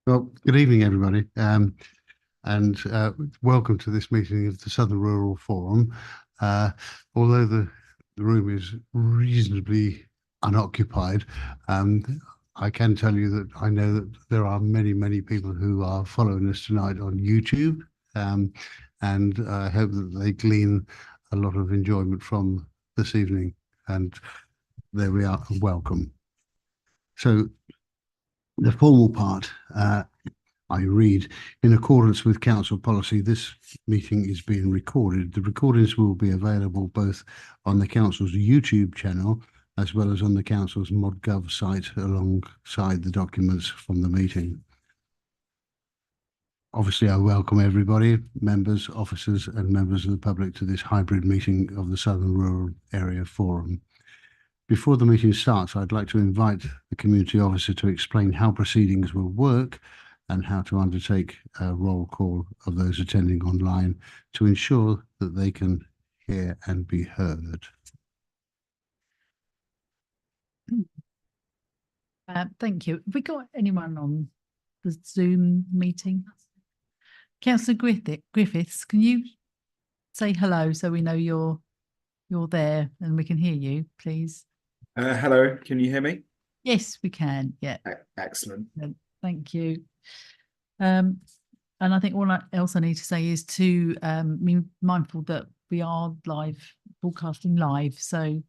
Well, good evening, everybody, and welcome to this meeting of the Southern Rural Forum. Uh, although the room is reasonably unoccupied, I can tell you that I know that there are many, many people who are following us tonight on YouTube, um, and I hope that they glean a lot of enjoyment from this evening. And there we are, welcome. So the formal part. I read, in accordance with council policy, this meeting is being recorded. The recordings will be available both on the council's YouTube channel as well as on the council's ModGov site alongside the documents from the meeting. Obviously, I welcome everybody, members, officers and members of the public to this hybrid meeting of the Southern Rural Area Forum. Before the meeting starts, I'd like to invite the community officer to explain how proceedings will work and how to undertake a roll call of those attending online to ensure that they can hear and be heard. Thank you. Have we got anyone on the Zoom meeting? Councillor Griffiths, can you say hello so we know you're there and we can hear you, please? Hello, can you hear me? Yes, we can. Yeah. Excellent. Thank you. And I think all else I need to say is to be mindful that we are broadcasting live. So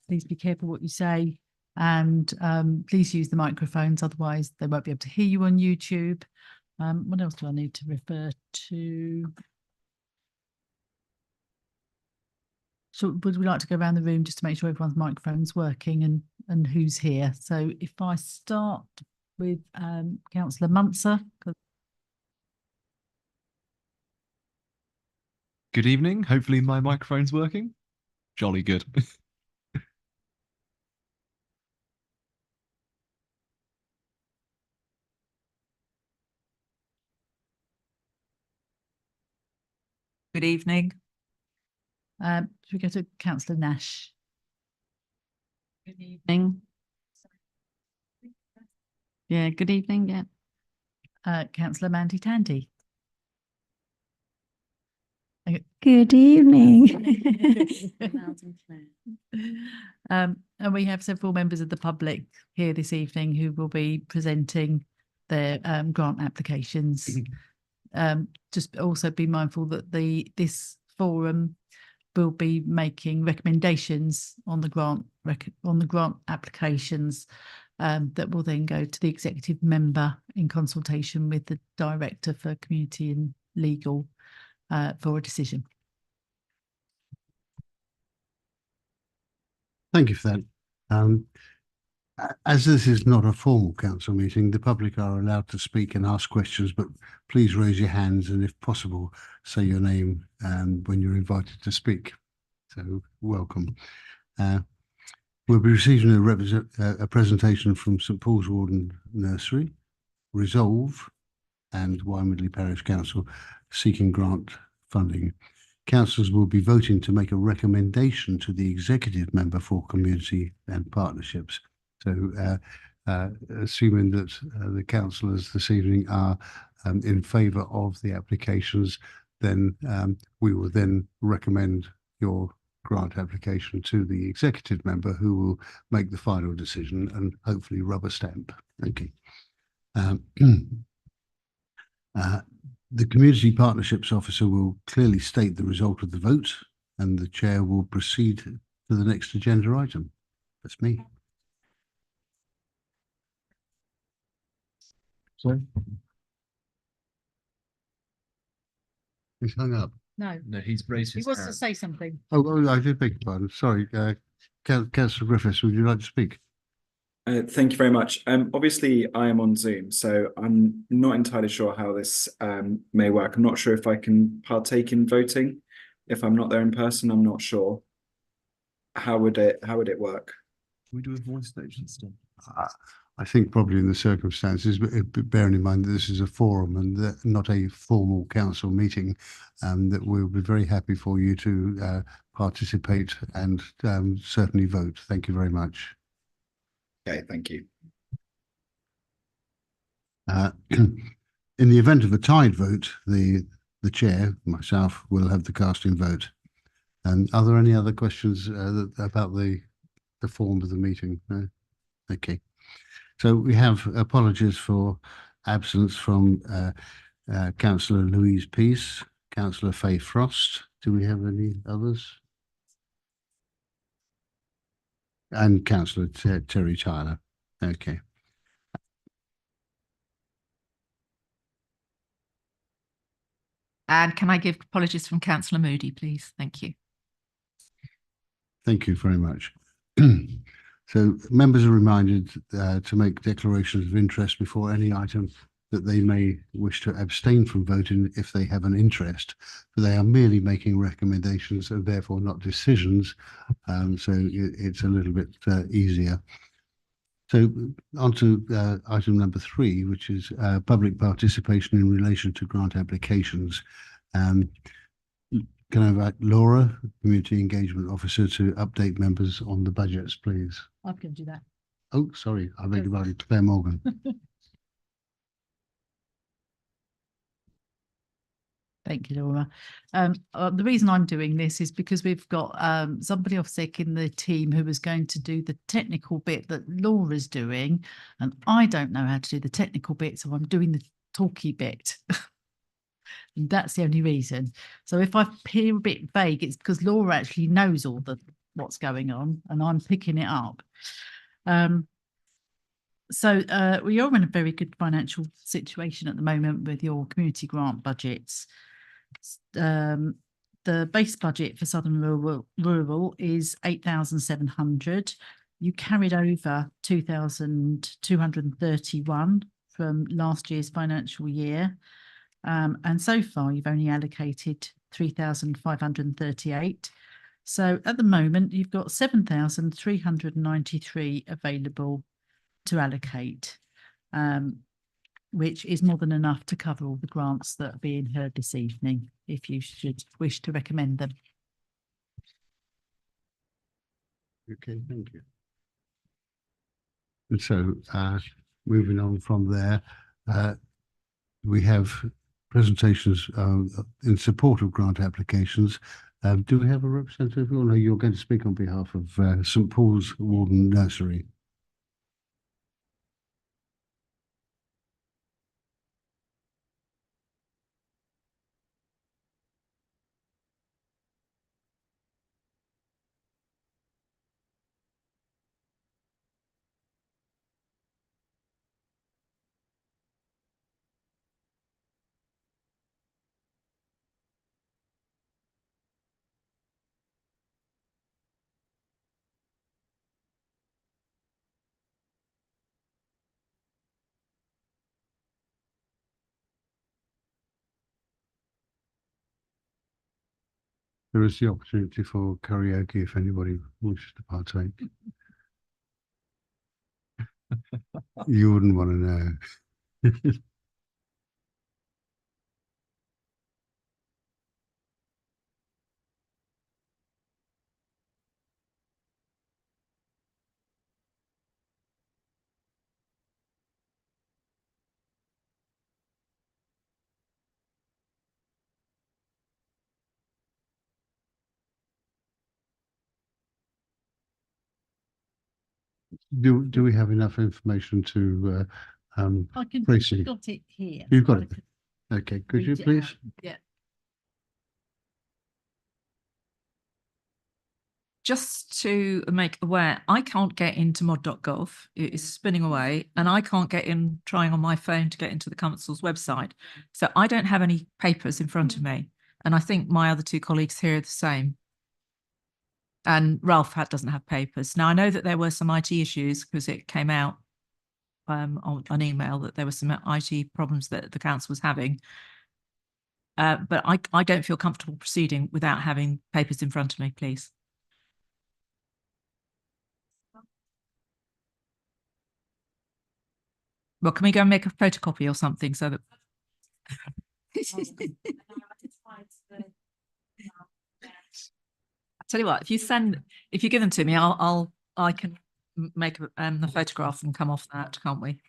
please be careful what you say, and please use the microphones, otherwise they won't be able to hear you on YouTube. What else do I need to refer to? So would we like to go around the room just to make sure everyone's microphone's working and who's here? So if I start with Councillor Muncer. Good evening. Hopefully my microphone's working. Jolly good. Good evening. Should we go to Councillor Nash? Good evening. Yeah, good evening. Yeah. Councillor Mandy Tandy. Good evening. And we have several members of the public here this evening who will be presenting their grant applications. Just also be mindful that this forum will be making recommendations on the grant applications that will then go to the executive member in consultation with the Director for Community and Legal for a decision. Thank you for that. As this is not a formal council meeting, the public are allowed to speak and ask questions, but please raise your hands and if possible, say your name when you're invited to speak. So welcome. We'll be receiving a presentation from St Paul's Warden Nursery, Resolve and Wymedley Parish Council seeking grant funding. Councillors will be voting to make a recommendation to the executive member for community and partnerships. So assuming that the councillors this evening are in favour of the applications, then we will then recommend your grant application to the executive member who will make the final decision and hopefully rubber stamp. Thank you. The Community Partnerships Officer will clearly state the result of the vote and the Chair will proceed to the next agenda item. That's me. Sorry? He's hung up. No, He's raised he his wants hand. to say something. Oh, I did beg your pardon. Sorry. Councillor Griffiths, would you like to speak? Thank you very much. Obviously, I am on Zoom, so I'm not entirely sure how this may work. I'm not sure if I can partake in voting. If I'm not there in person, I'm not sure. How would it work? We do a voice note instead. I think probably in the circumstances, but bearing in mind that this is a forum and not a formal council meeting, that we'll be very happy for you to participate and certainly vote. Thank you very much. Okay, thank you. In the event of a tied vote, the chair, myself, will have the casting vote. And are there any other questions about the form of the meeting? No? Okay. So we have apologies for absence from Councillor Louise Peace, Councillor Faye Frost. Do we have any others? And Councillor Terry Tyler. Okay. And can I give apologies from Councillor Moody, please? Thank you. Thank you very much. So members are reminded to make declarations of interest before any item that they may wish to abstain from voting if they have an interest, but they are merely making recommendations and therefore not decisions. So it's a little bit easier. So on to item number 3, which is public participation in relation to grant applications. Can I invite Laura, Community Engagement Officer, to update members on the budgets, please? I can do that. Oh, sorry, I beg your pardon, Claire Morgan. Thank you, Laura. The reason I'm doing this is because we've got somebody off sick in the team who was going to do the technical bit that Laura's doing, and I don't know how to do the technical bit, so I'm doing the talky bit. And that's the only reason. So if I appear a bit vague, it's because Laura actually knows all the what's going on, and I'm picking it up. So we are in a very good financial situation at the moment with your community grant budgets. The base budget for Southern Rural is 8,700. You carried over 2,231 from last year's financial year. And so far you've only allocated 3,538. So at the moment you've got 7,393 available to allocate, which is more than enough to cover all the grants that are being heard this evening, if you should wish to recommend them. Okay, thank you. And so moving on from there, we have presentations in support of grant applications. Do we have a representative? Oh, no, you're going to speak on behalf of St Paul's Warden Nursery. There is the opportunity for karaoke if anybody wishes to partake. You wouldn't want to know. Do we have enough information to I can Tracy? got it here. You've got I it. could Okay, could you read it please? out. Yeah. Just to make aware, I can't get into mod.gov. It is spinning away, and I can't get in trying on my phone to get into the council's website. So I don't have any papers in front of me. And I think my other 2 colleagues here are the same. And Ralph doesn't have papers. Now, I know that there were some IT issues because it came out on an email that there were some IT problems that the council was having. But I don't feel comfortable proceeding without having papers in front of me, please. Well, can we go and make a photocopy or something so that... I tell you what, if you give them to me, I can make the photograph and come off that, can't we?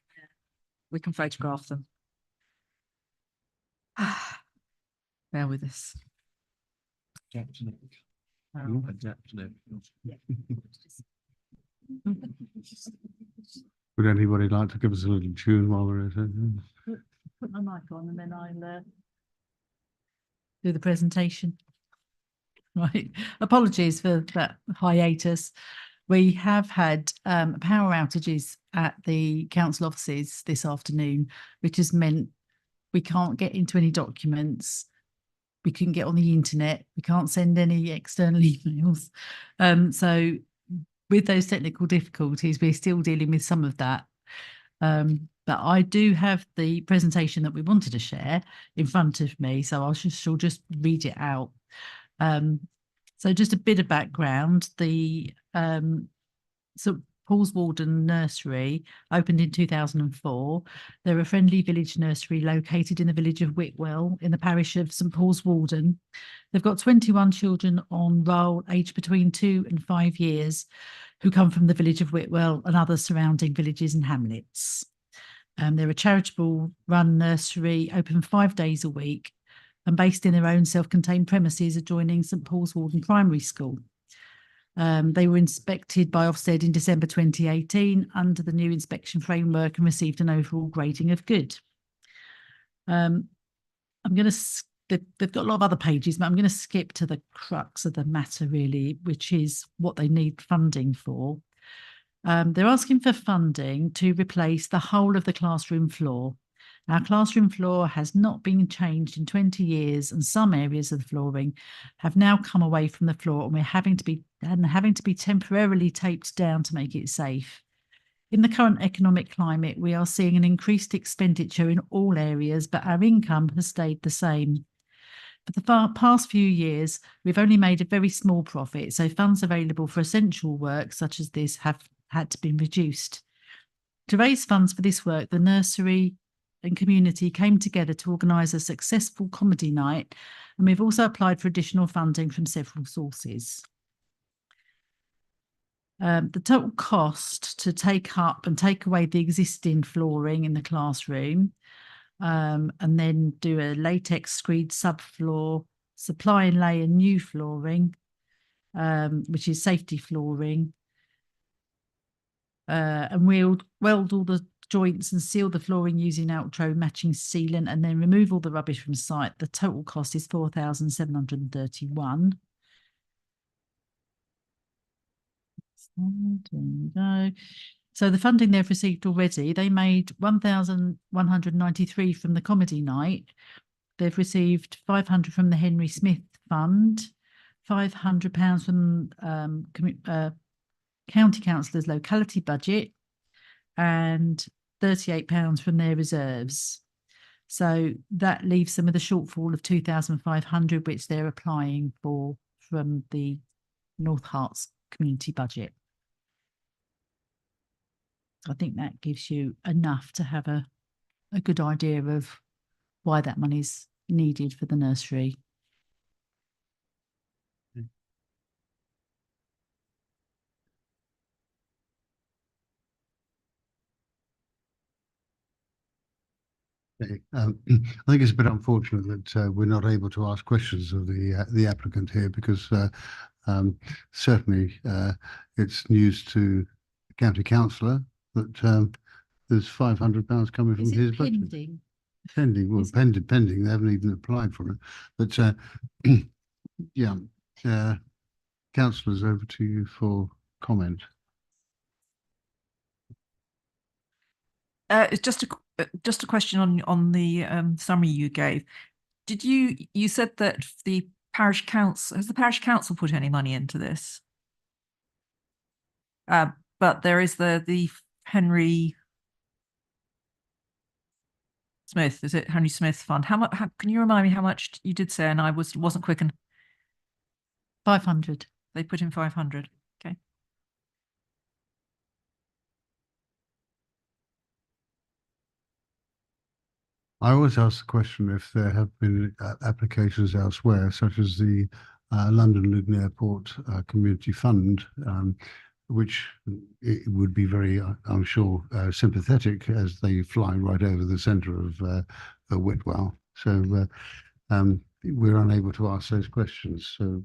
we can photograph them. Bear with us. Would anybody like to give us a little tune while we're at it? Put my mic on and then I'll do the presentation. Right. Apologies for that hiatus. We have had power outages at the council offices this afternoon, which has meant we can't get into any documents. We couldn't get on the internet. We can't send any external emails. So with those technical difficulties, we're still dealing with some of that. But I do have the presentation that we wanted to share in front of me, so shall just read it out. So just a bit of background. The St Paul's Walden Nursery opened in 2004. They're a friendly village nursery located in the village of Whitwell in the parish of St Paul's Walden. They've got 21 children on roll aged between 2 and 5 years who come from the village of Whitwell and other surrounding villages and hamlets. They're a charitable run nursery, open 5 days a week and based in their own self-contained premises adjoining St Paul's Walden Primary School. They were inspected by Ofsted in December 2018 under the new inspection framework and received an overall grading of good. They've got a lot of other pages, but I'm going to skip to the crux of the matter really, which is what they need funding for. They're asking for funding to replace the whole of the classroom floor. Our classroom floor has not been changed in 20 years and some areas of the flooring have now come away from the floor and we're having to be temporarily taped down to make it safe. In the current economic climate, we are seeing an increased expenditure in all areas, but our income has stayed the same. For the past few years, we've only made a very small profit, so funds available for essential work such as this have had to be reduced. To raise funds for this work, the nursery and community came together to organise a successful comedy night, and we've also applied for additional funding from several sources. The total cost to take up and take away the existing flooring in the classroom and then do a latex screed subfloor, supply and lay a new flooring, which is safety flooring, and weld all the joints and seal the flooring using Outro matching sealant and then remove all the rubbish from site. The total cost is £4,731. There we go. So the funding they've received already, they made 1,193 from the comedy night. They've received 500 from the Henry Smith Fund, £500 from county councillors' locality budget, and £38 from their reserves. So that leaves them with a shortfall of 2,500, which they're applying for from the North Herts community budget. I think that gives you enough to have a good idea of why that money's needed for the nursery. Okay. I think it's a bit unfortunate that we're not able to ask questions of the applicant here because certainly it's news to the county councillor that there's £500 coming from his budget. Pending? Pending, well, pending. They haven't even applied for it. But yeah, councillors, over to you for comment. It's just a question on the summary you gave. Did you said that the parish council, has the parish council put any money into this? But there is the Henry Smith, is it Henry Smith Fund? How much? Can you remind me how much you did say? And I wasn't quick. And 500. They put in 500. Okay. I always ask the question if there have been applications elsewhere, such as the London Luton Airport Community Fund. which it would be very, I'm sure, sympathetic as they fly right over the centre of Whitwell. So we're unable to ask those questions. So,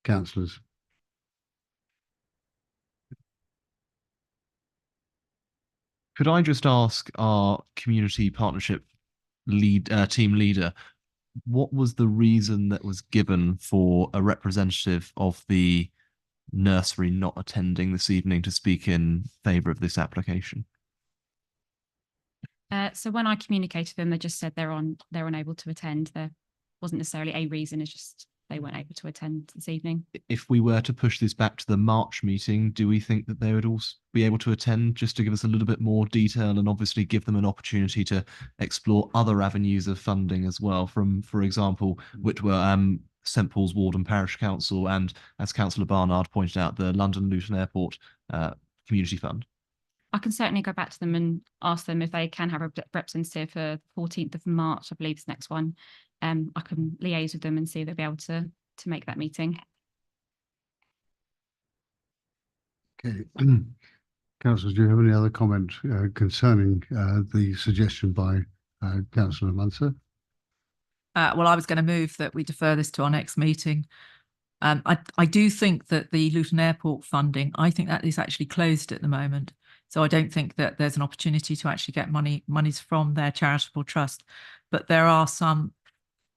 councillors. Could I just ask our community partnership team leader, what was the reason that was given for a representative of the nursery not attending this evening to speak in favour of this application? So when I communicated them, they just said they're unable to attend. There wasn't necessarily a reason, it's just they weren't able to attend this evening. If we were to push this back to the March meeting, do we think that they would also be able to attend, just to give us a little bit more detail and obviously give them an opportunity to explore other avenues of funding as well from, for example, Whitwell, St Paul's Ward and Parish Council, and as Councillor Barnard pointed out, the London Luton Airport Community Fund? I can certainly go back to them and ask them if they can have a representative for 14th of March, I believe is next one. I can liaise with them and see if they'll be able to make that meeting. Okay. Councillors, do you have any other comment concerning the suggestion by Councillor Munster? Well, I was going to move that we defer this to our next meeting. I do think that the Luton Airport funding, I think that is actually closed at the moment. So I don't think that there's an opportunity to actually get monies from their charitable trust. But there are some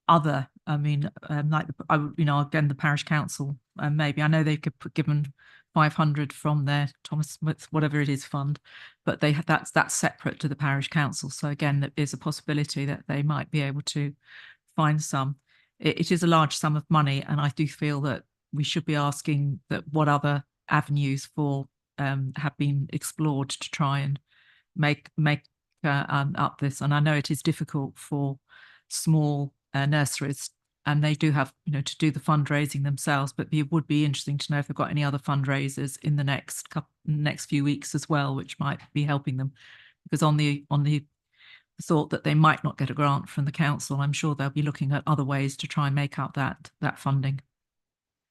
other, I mean, like, again, the parish council, maybe, I know they could given 500 from their Thomas Smith, whatever it is, fund, but that's separate to the parish council. So again, there is a possibility that they might be able to find some. It is a large sum of money, and I do feel that we should be asking that what other avenues for have been explored to try and make up this. And I know it is difficult for small nurseries, and they do have, to do the fundraising themselves, but it would be interesting to know if they've got any other fundraisers in the next few weeks as well, which might be helping them. Because on the thought that they might not get a grant from the council, I'm sure they'll be looking at other ways to try and make up that funding.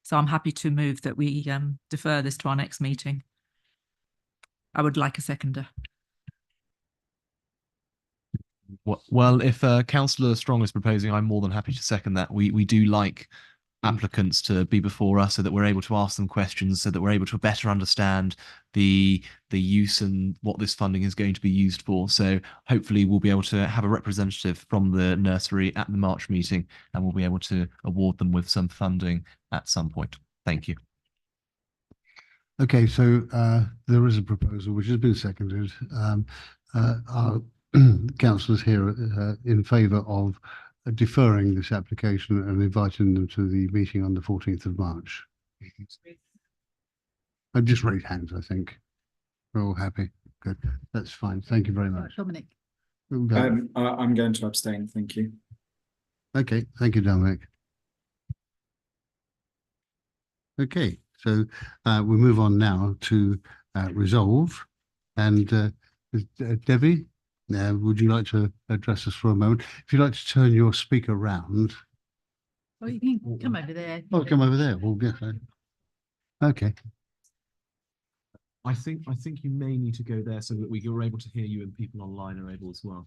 So I'm happy to move that we defer this to our next meeting. I would like a seconder. Well, if Councillor Strong is proposing, I'm more than happy to second that. We do like applicants to be before us so that we're able to ask them questions, so that we're able to better understand the use and what this funding is going to be used for. So hopefully we'll be able to have a representative from the nursery at the March meeting, and we'll be able to award them with some funding at some point. Thank you. Okay, so there is a proposal which has been seconded. Our councillors here in favour of deferring this application and inviting them to the meeting on the 14th of March. Just raise hands, I think. We're all happy. Good. That's fine. Thank you very much. Dominic. I'm going to abstain. Thank you. Okay. Thank you, Dominic. Okay. So we move on now to resolve. And Debbie, would you like to address us for a moment? If you'd like to turn your speaker round. Oh, you can come over there. Oh, come over there. We'll get there. Okay. I think you may need to go there so that you're able to hear you and people online are able as well.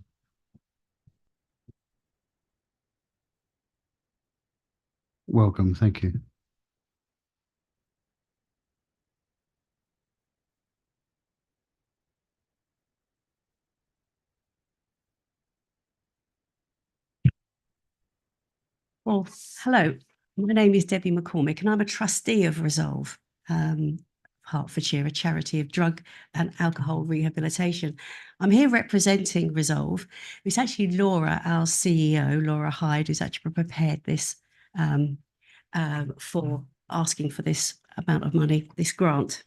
Welcome. Thank you. Well, hello, my name is Debbie McCormick and I'm a trustee of Resolve, Hertfordshire, a charity of drug and alcohol rehabilitation. I'm here representing Resolve. It's actually Laura, our CEO, Laura Hyde, who's actually prepared this for asking for this amount of money, this grant.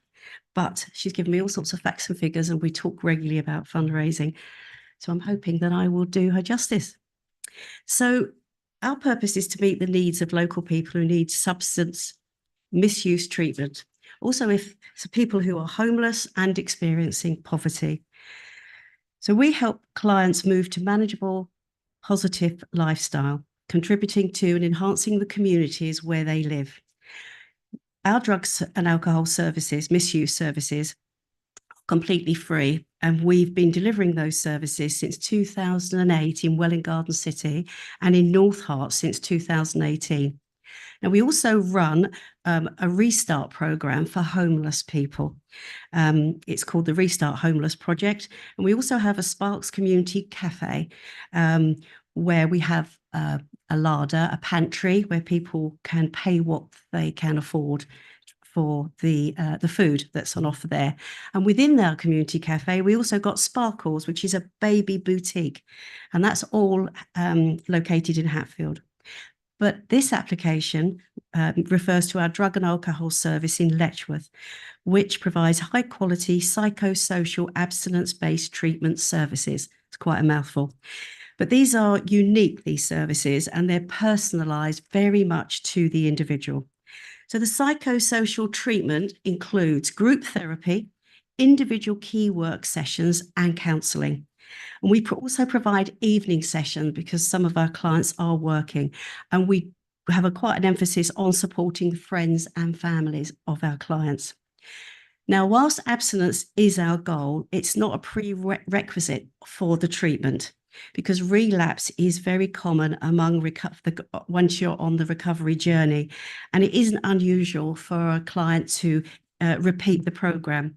But she's given me all sorts of facts and figures, and we talk regularly about fundraising. So I'm hoping that I will do her justice. So our purpose is to meet the needs of local people who need substance misuse treatment. Also, if so, people who are homeless and experiencing poverty. So we help clients move to manageable, positive lifestyle, contributing to and enhancing the communities where they live. our drugs and alcohol services, misuse services, are completely free. And we've been delivering those services since 2008 in Welwyn Garden City and in North Hart since 2018. Now, we also run a restart programme for homeless people. It's called the Restart Homeless Project. And we also have a Sparks Community Cafe where we have a larder, a pantry where people can pay what they can afford for the food that's on offer there. And within our community cafe, we also got Sparkles, which is a baby boutique, and that's all located in Hatfield. But this application refers to our drug and alcohol service in Letchworth, which provides high quality psychosocial abstinence-based treatment services. It's quite a mouthful. But these are unique, these services, and they're personalised very much to the individual. So the psychosocial treatment includes group therapy, individual key work sessions, and counselling. And we also provide evening sessions because some of our clients are working, and we have quite an emphasis on supporting friends and families of our clients. Now, whilst abstinence is our goal, it's not a prerequisite for the treatment, because relapse is very common among once you're on the recovery journey, and it isn't unusual for a client to repeat the programme.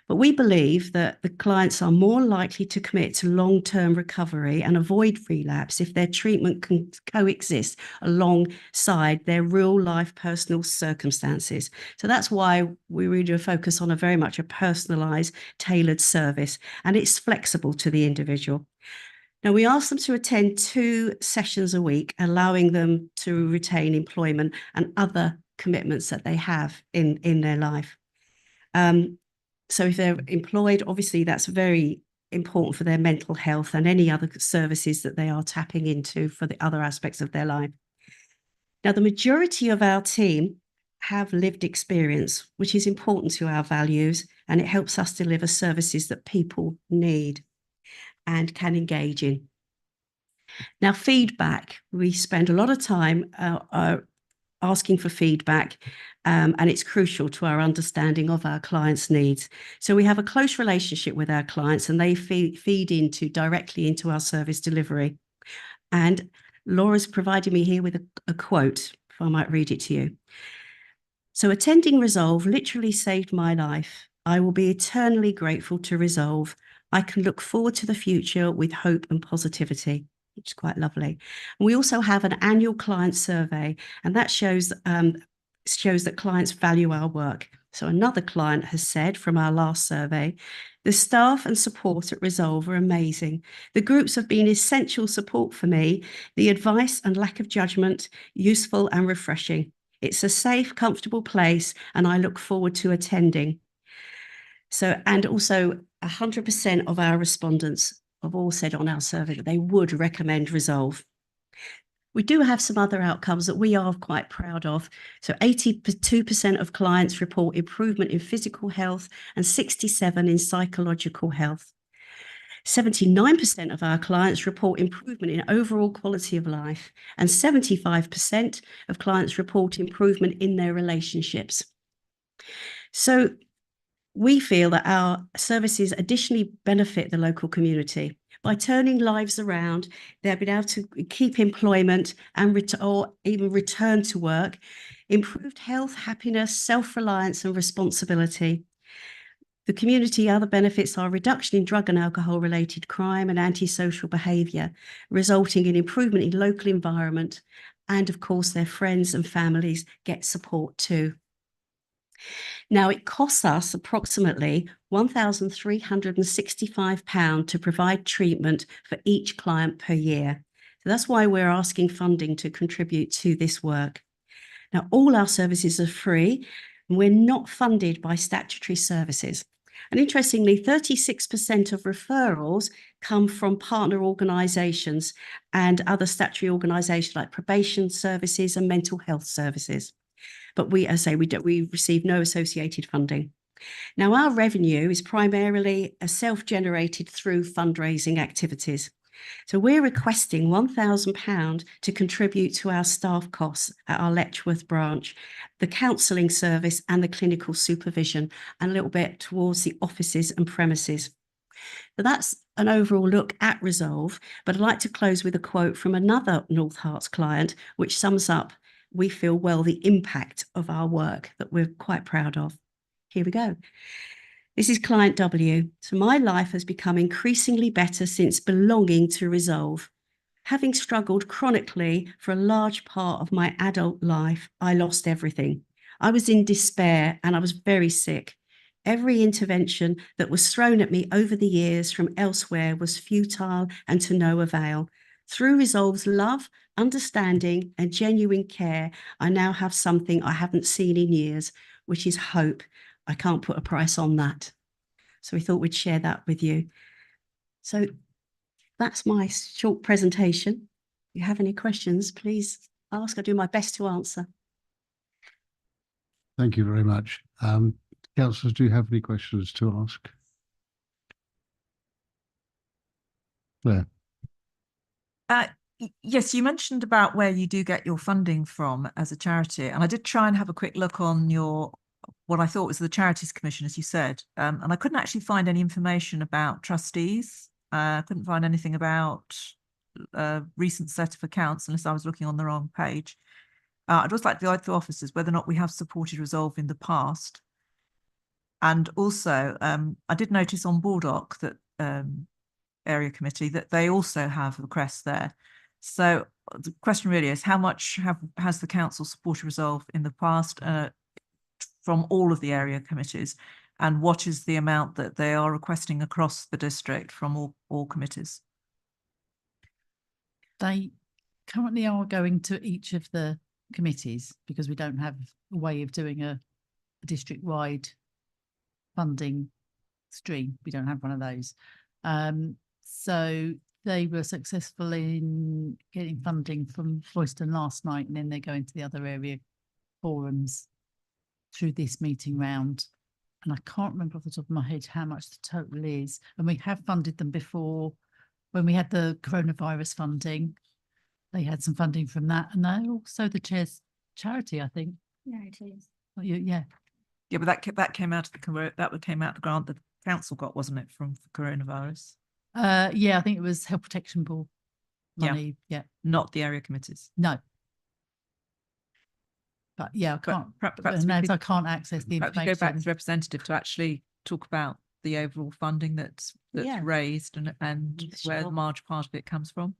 But we believe that the clients are more likely to commit to long-term recovery and avoid relapse if their treatment can coexist alongside their real-life personal circumstances. So that's why we really focus on very much a personalised, tailored service, and it's flexible to the individual. Now, we ask them to attend 2 sessions a week, allowing them to retain employment and other commitments that they have in their life. So if they're employed, obviously that's very important for their mental health and any other services that they are tapping into for the other aspects of their life. Now, the majority of our team have lived experience, which is important to our values, and it helps us deliver services that people need and can engage in. Now, feedback. We spend a lot of time asking for feedback, and it's crucial to our understanding of our clients' needs. So we have a close relationship with our clients, and they feed directly into our service delivery. And Laura's provided me here with a quote, if I might read it to you. So, attending Resolve literally saved my life. I will be eternally grateful to Resolve. I can look forward to the future with hope and positivity, which is quite lovely. And we also have an annual client survey, and that shows that clients value our work. So another client has said from our last survey, the staff and support at Resolve are amazing. The groups have been essential support for me. The advice and lack of judgment, useful and refreshing. It's a safe, comfortable place, and I look forward to attending. So, and also 100% of our respondents have all said on our survey that they would recommend Resolve. We do have some other outcomes that we are quite proud of. So 82% of clients report improvement in physical health and 67% in psychological health. 79% of our clients report improvement in overall quality of life, and 75% of clients report improvement in their relationships. So we feel that our services additionally benefit the local community. By turning lives around, they'll be able to keep employment and or even return to work, improved health, happiness, self-reliance and responsibility. The community other benefits are reduction in drug and alcohol related crime and antisocial behaviour, resulting in improvement in local environment, and of course their friends and families get support too. Now, it costs us approximately £1,365 to provide treatment for each client per year. So that's why we're asking funding to contribute to this work. Now, all our services are free, and we're not funded by statutory services. And interestingly, 36% of referrals come from partner organisations and other statutory organisations like probation services and mental health services. But we receive no associated funding. Now, our revenue is primarily self-generated through fundraising activities. So we're requesting £1,000 to contribute to our staff costs at our Letchworth branch, the counselling service and the clinical supervision, and a little bit towards the offices and premises. So that's an overall look at Resolve, but I'd like to close with a quote from another North Herts client, which sums up, we feel well, the impact of our work that we're quite proud of. Here we go. This is client W. So my life has become increasingly better since belonging to Resolve. Having struggled chronically for a large part of my adult life, I lost everything. I was in despair and I was very sick. Every intervention that was thrown at me over the years from elsewhere was futile and to no avail. Through Resolve's love, understanding and genuine care, I now have something I haven't seen in years, which is hope. I can't put a price on that. So we thought we'd share that with you. So that's my short presentation. If you have any questions, please ask. I'll do my best to answer. Thank you very much. Councillors, do you have any questions to ask? Claire. Yes, you mentioned about where you do get your funding from as a charity, and I did try and have a quick look on your what I thought was the Charities Commission, as you said, and I couldn't actually find any information about trustees. I couldn't find anything about a recent set of accounts unless I was looking on the wrong page. I'd also like to go through officers, whether or not we have supported Resolve in the past. And also, I did notice on Baldock that area committee that they also have requests there. So the question really is, how much has the council supported Resolve in the past from all of the area committees, and what is the amount that they are requesting across the district from all committees? They currently are going to each of the committees because we don't have a way of doing a district-wide funding stream. We don't have one of those. So they were successful in getting funding from Royston last night, and then they're going to the other area forums through this meeting round. And I can't remember off the top of my head how much the total is. And we have funded them before when we had the coronavirus funding. They had some funding from that, and they're also the chair's charity, I think. Yeah, it is. Oh, yeah. Yeah, but that came out of the grant the council got, wasn't it, from coronavirus? Yeah, I think it was Health Protection Board money. Yeah. Not the area committees. No. But yeah, I can't. Perhaps I can't access the perhaps information. you go back to the representative to actually talk about the overall funding that's Yeah. raised and where the Sure. large part of it comes from.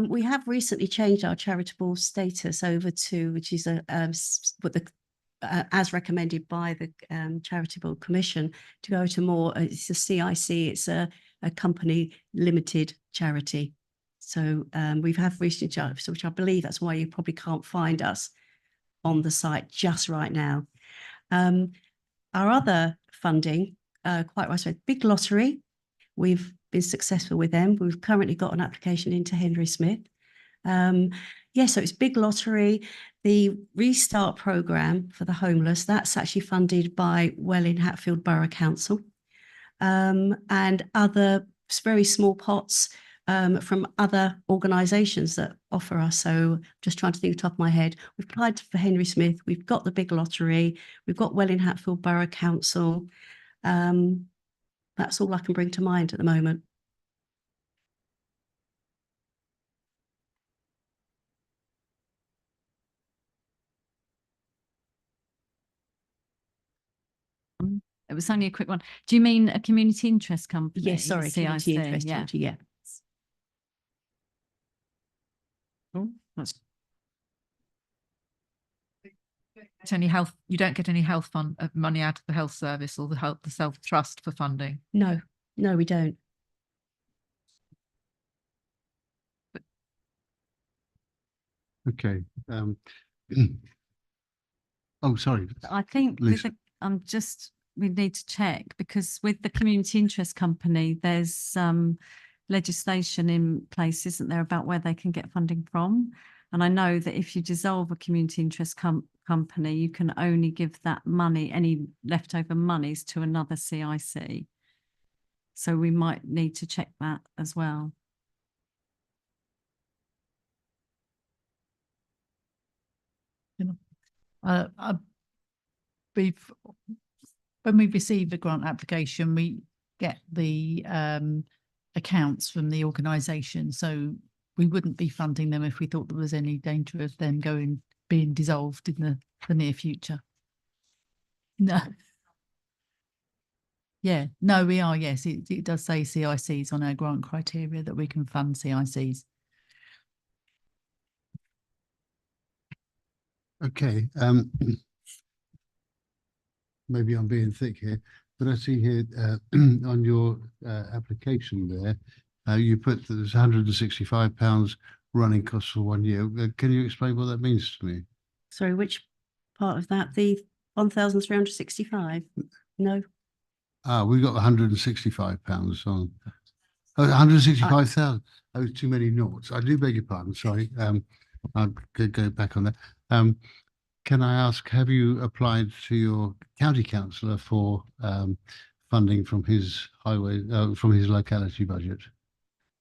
We have recently changed our charitable status over to, which is as recommended by the Charitable Commission, to go to more, it's a CIC, it's a company limited charity. So we have recently changed, which I believe that's why you probably can't find us on the site just right now. Our other funding, quite right, Big Lottery, we've been successful with them. We've currently got an application into Henry Smith. Yeah, so it's Big Lottery. The Restart programme for the homeless, that's actually funded by Welwyn Hatfield Borough Council, and other very small pots from other organisations that offer us. So just trying to think off the top of my head, we've applied for Henry Smith, we've got the Big Lottery, we've got Welwyn Hatfield Borough Council. That's all I can bring to mind at the moment. It was only a quick one. Do you mean a community interest company? Yes, sorry, community CIC, interest, yeah. yeah. That's Any health, you don't get any health fund money out of the health service or the self trust for funding. No, we don't. Okay. Oh, sorry. I think Lisa. we need to check, because with the community interest company, there's legislation in place, isn't there, about where they can get funding from? And I know that if you dissolve a community interest company, you can only give that money, any leftover monies, to another CIC. So we might need to check that as well. We've, when we receive a grant application, we get the accounts from the organisation. So we wouldn't be funding them if we thought there was any danger of them being dissolved in the near future. No. Yeah, no, we are. Yes, it does say CICs on our grant criteria that we can fund CICs. Okay, maybe I'm being thick here, but I see here on your application there, you put that there's £165 running costs for 1 year. Can you explain what that means to me? Sorry, which part of that? The 1,365? No. We've got £165 on. Oh, 165,000. Oh, too many noughts. I do beg your pardon. Sorry. I'll go back on that. Can I ask, have you applied to your county councillor for funding from his from his locality budget?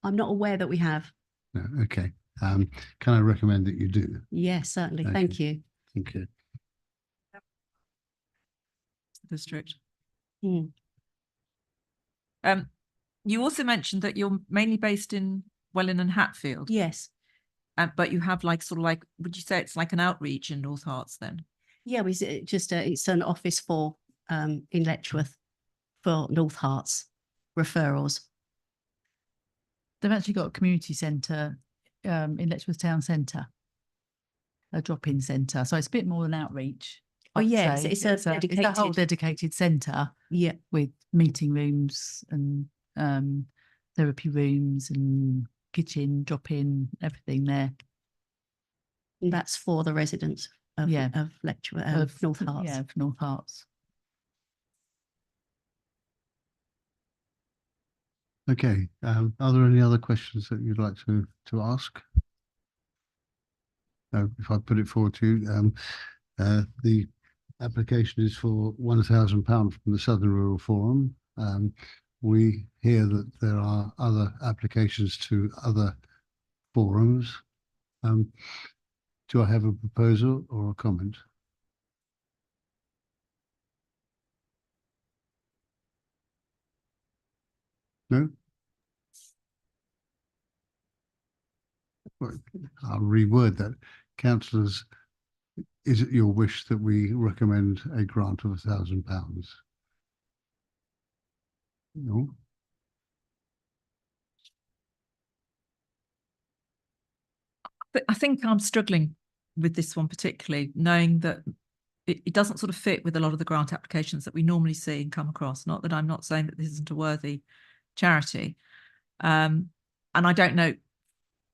I'm not aware that we have. No. Okay. Can I recommend that you do? Yes, certainly. Okay. Thank you. Okay. District. Hmm. You also mentioned that you're mainly based in Welwyn and Hatfield. Yes. But you have like would you say it's like an outreach in North Herts then? Yeah, it's an office for in Letchworth for North Herts referrals. They've actually got a community centre in Letchworth Town Centre, a drop-in centre. So it's a bit more than outreach. Oh, I'd yes, say. it's a It's a whole dedicated- dedicated centre Yeah. with meeting rooms and therapy rooms and kitchen, drop-in, everything there. And that's for the residents of, Yeah. of Letchworth, of North Herts. Yeah, of North Herts. Okay. Are there any other questions that you'd like to ask? No, if I put it forward to you, the application is for £1,000 from the Southern Rural Forum. We hear that there are other applications to other forums. Do I have a proposal or a comment? No? Well, I'll reword that. Councillors, is it your wish that we recommend a grant of £1,000? No? But I think I'm struggling with this one particularly, knowing that it doesn't sort of fit with a lot of the grant applications that we normally see and come across. Not that I'm not saying that this isn't a worthy charity. And I don't know,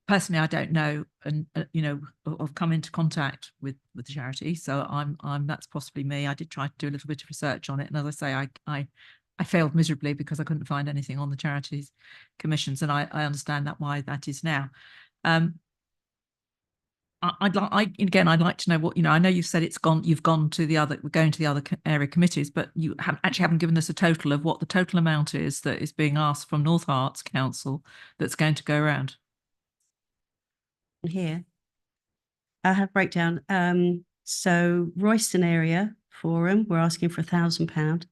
personally, I don't know, and I've come into contact with the charity. So that's possibly me. I did try to do a little bit of research on it. And as I say, I failed miserably because I couldn't find anything on the charities commissions. And I understand why that is now. I'd like to know what, I know you've said you're going to the other area committees, but you haven't given us a total of what the total amount is that is being asked from North Herts Council that's going to go around. Here, I have breakdown. So Royston area forum, we're asking for £1,000,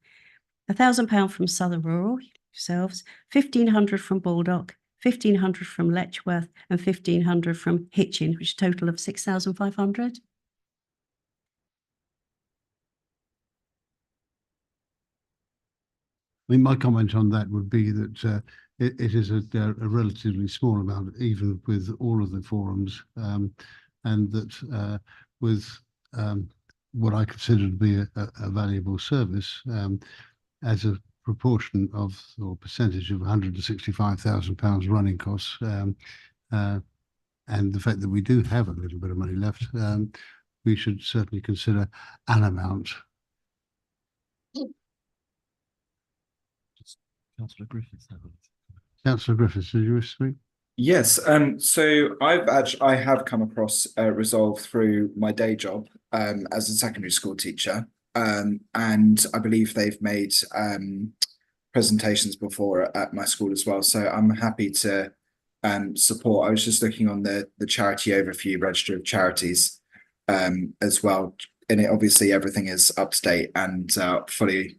£1,000 from Southern Rural yourselves, 1,500 from Baldock, 1,500 from Letchworth, and 1,500 from Hitchin, which is a total of 6,500. I mean, my comment on that would be that it is a relatively small amount, even with all of the forums, and that with what I consider to be a valuable service, as a proportion of or percentage of £165,000 running costs, and the fact that we do have a little bit of money left, we should certainly consider an amount. Councillor Griffiths. Councillor Griffiths, did you wish to speak? Yes, so I have come across Resolve through my day job as a secondary school teacher, and I believe they've made presentations before at my school as well. So I'm happy to support. I was just looking on the charity overview register of charities, as well. And it obviously everything is up to date and fully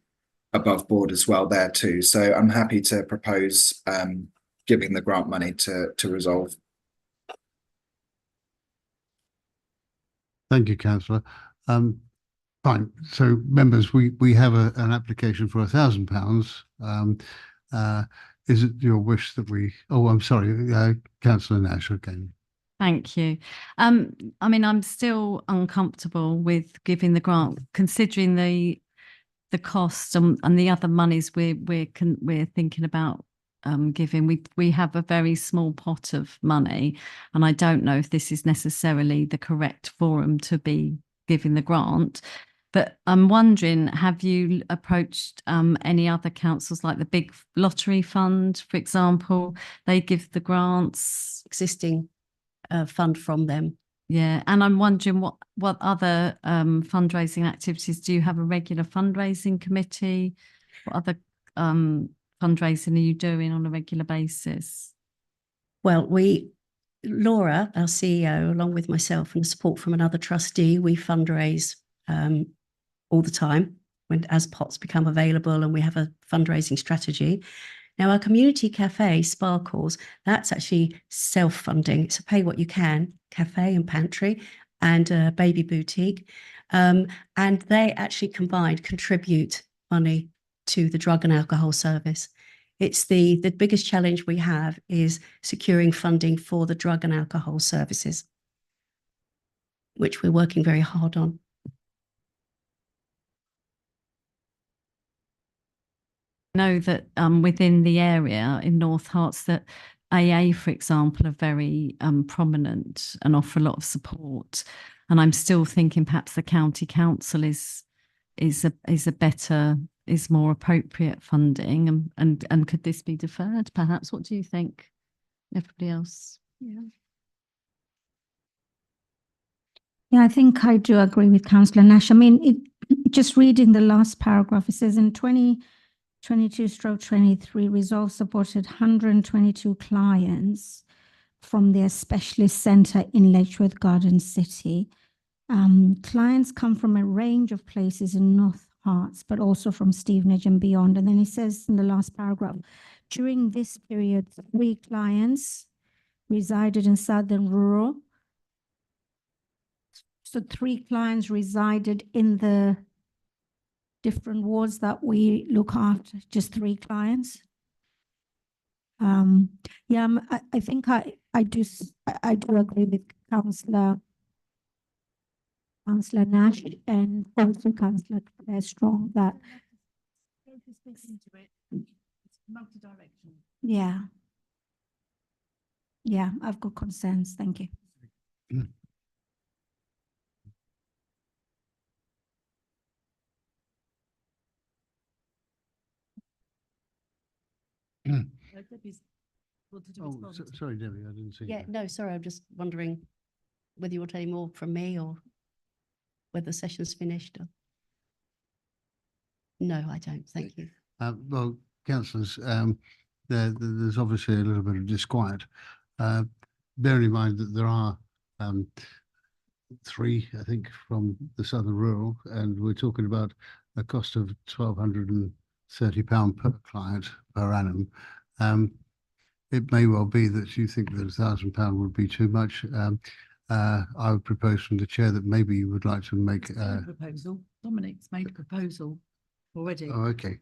above board as well there too. So I'm happy to propose giving the grant money to resolve. Thank you, councillor. Fine. So members, we have an application for £1,000. Is it your wish that we, oh, I'm sorry, councillor Nash again. Thank you. I mean, I'm still uncomfortable with giving the grant, considering the cost and the other monies we're thinking about giving. We have a very small pot of money, and I don't know if this is necessarily the correct forum to be giving the grant. But I'm wondering, have you approached any other councils, like the Big Lottery Fund, for example? They give the grants. Existing fund from them. Yeah, and I'm wondering what other fundraising activities, do you have a regular fundraising committee? What other fundraising are you doing on a regular basis? Well, Laura, our CEO, along with myself and the support from another trustee, we fundraise all the time as pots become available, and we have a fundraising strategy. Now, our community cafe, Sparkles, that's actually self-funding. It's a pay what you can cafe and pantry and a baby boutique. And they actually combined contribute money to the drug and alcohol service. It's the biggest challenge we have is securing funding for the drug and alcohol services, which we're working very hard on. Know that within the area in North Herts that AA, for example, are very prominent and offer a lot of support. And I'm still thinking perhaps the county council is more appropriate funding, and could this be deferred? Perhaps. What do you think? Everybody else? Yeah. Yeah, I think I do agree with Councillor Nash. I mean, just reading the last paragraph, it says in 2022/23, Resolve supported 122 clients from their specialist centre in Letchworth Garden City. Clients come from a range of places in North Herts, but also from Stevenage and beyond. And then it says in the last paragraph, during this period, 3 clients resided in Southern Rural. So 3 clients resided in the different wards that we look after, just 3 clients. Yeah, I think I do agree with Councillor Nash and also Councillor Claire Strong that yeah, I've got concerns. Thank you. Oh, sorry, Debbie, I didn't see. Yeah, you. no, sorry, I'm just wondering whether you want any more from me or whether the session's finished. Or... No, I don't. Thank you. Well, councillors, there's obviously a little bit of disquiet. Bearing in mind that there are 3, I think, from the Southern Rural, and we're talking about a cost of £1,230 per client per annum. It may well be that you think that £1,000 would be too much. I would propose from the chair that maybe you would like to make a proposal. Dominic's made a proposal already. Oh, okay.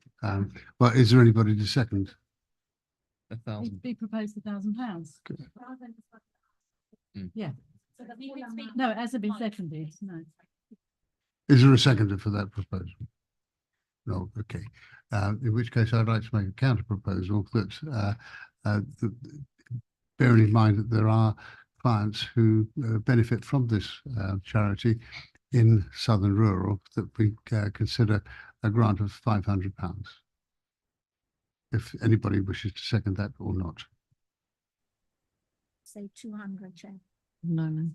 Well, is there anybody to second? 1,000. He proposed £1,000. Mm. Yeah. No, it hasn't been seconded. No. Is there a seconder for that proposal? No. Okay. In which case, I'd like to make a counter proposal that, bearing in mind that there are clients who benefit from this charity in Southern Rural, that we consider a grant of £500. If anybody wishes to second that or not. Say 200, Chair. No.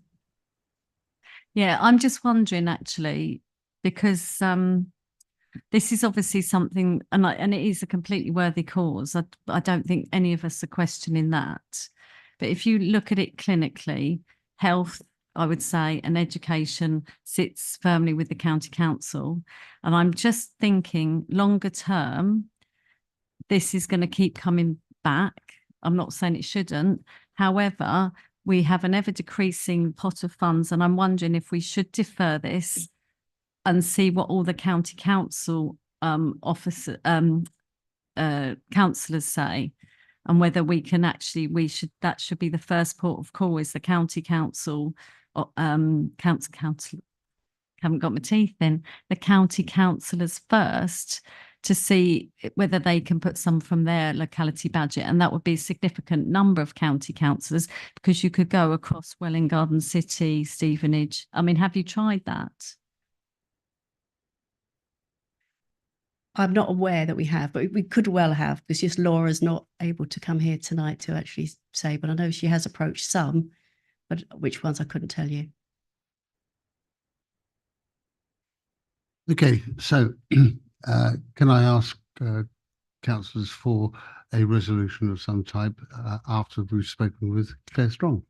Yeah, I'm just wondering actually, because this is obviously something, and it is a completely worthy cause. I don't think any of us are questioning that. But if you look at it clinically, health I would say, and education sits firmly with the county council. And I'm just thinking longer term, this is going to keep coming back. I'm not saying it shouldn't. However, we have an ever decreasing pot of funds, and I'm wondering if we should defer this and see what all the county council councillors say, and whether we can actually, that should be the first port of call, is the county council, council, haven't got my teeth in, the county councillors first, to see whether they can put some from their locality budget. And that would be a significant number of county councillors, because you could go across Welwyn Garden City, Stevenage. I mean, have you tried that? I'm not aware that we have, but we could well have, because just Laura's not able to come here tonight to actually say, but I know she has approached some, but which ones I couldn't tell you. Okay, so can I ask councillors for a resolution of some type after we've spoken with Claire Strong?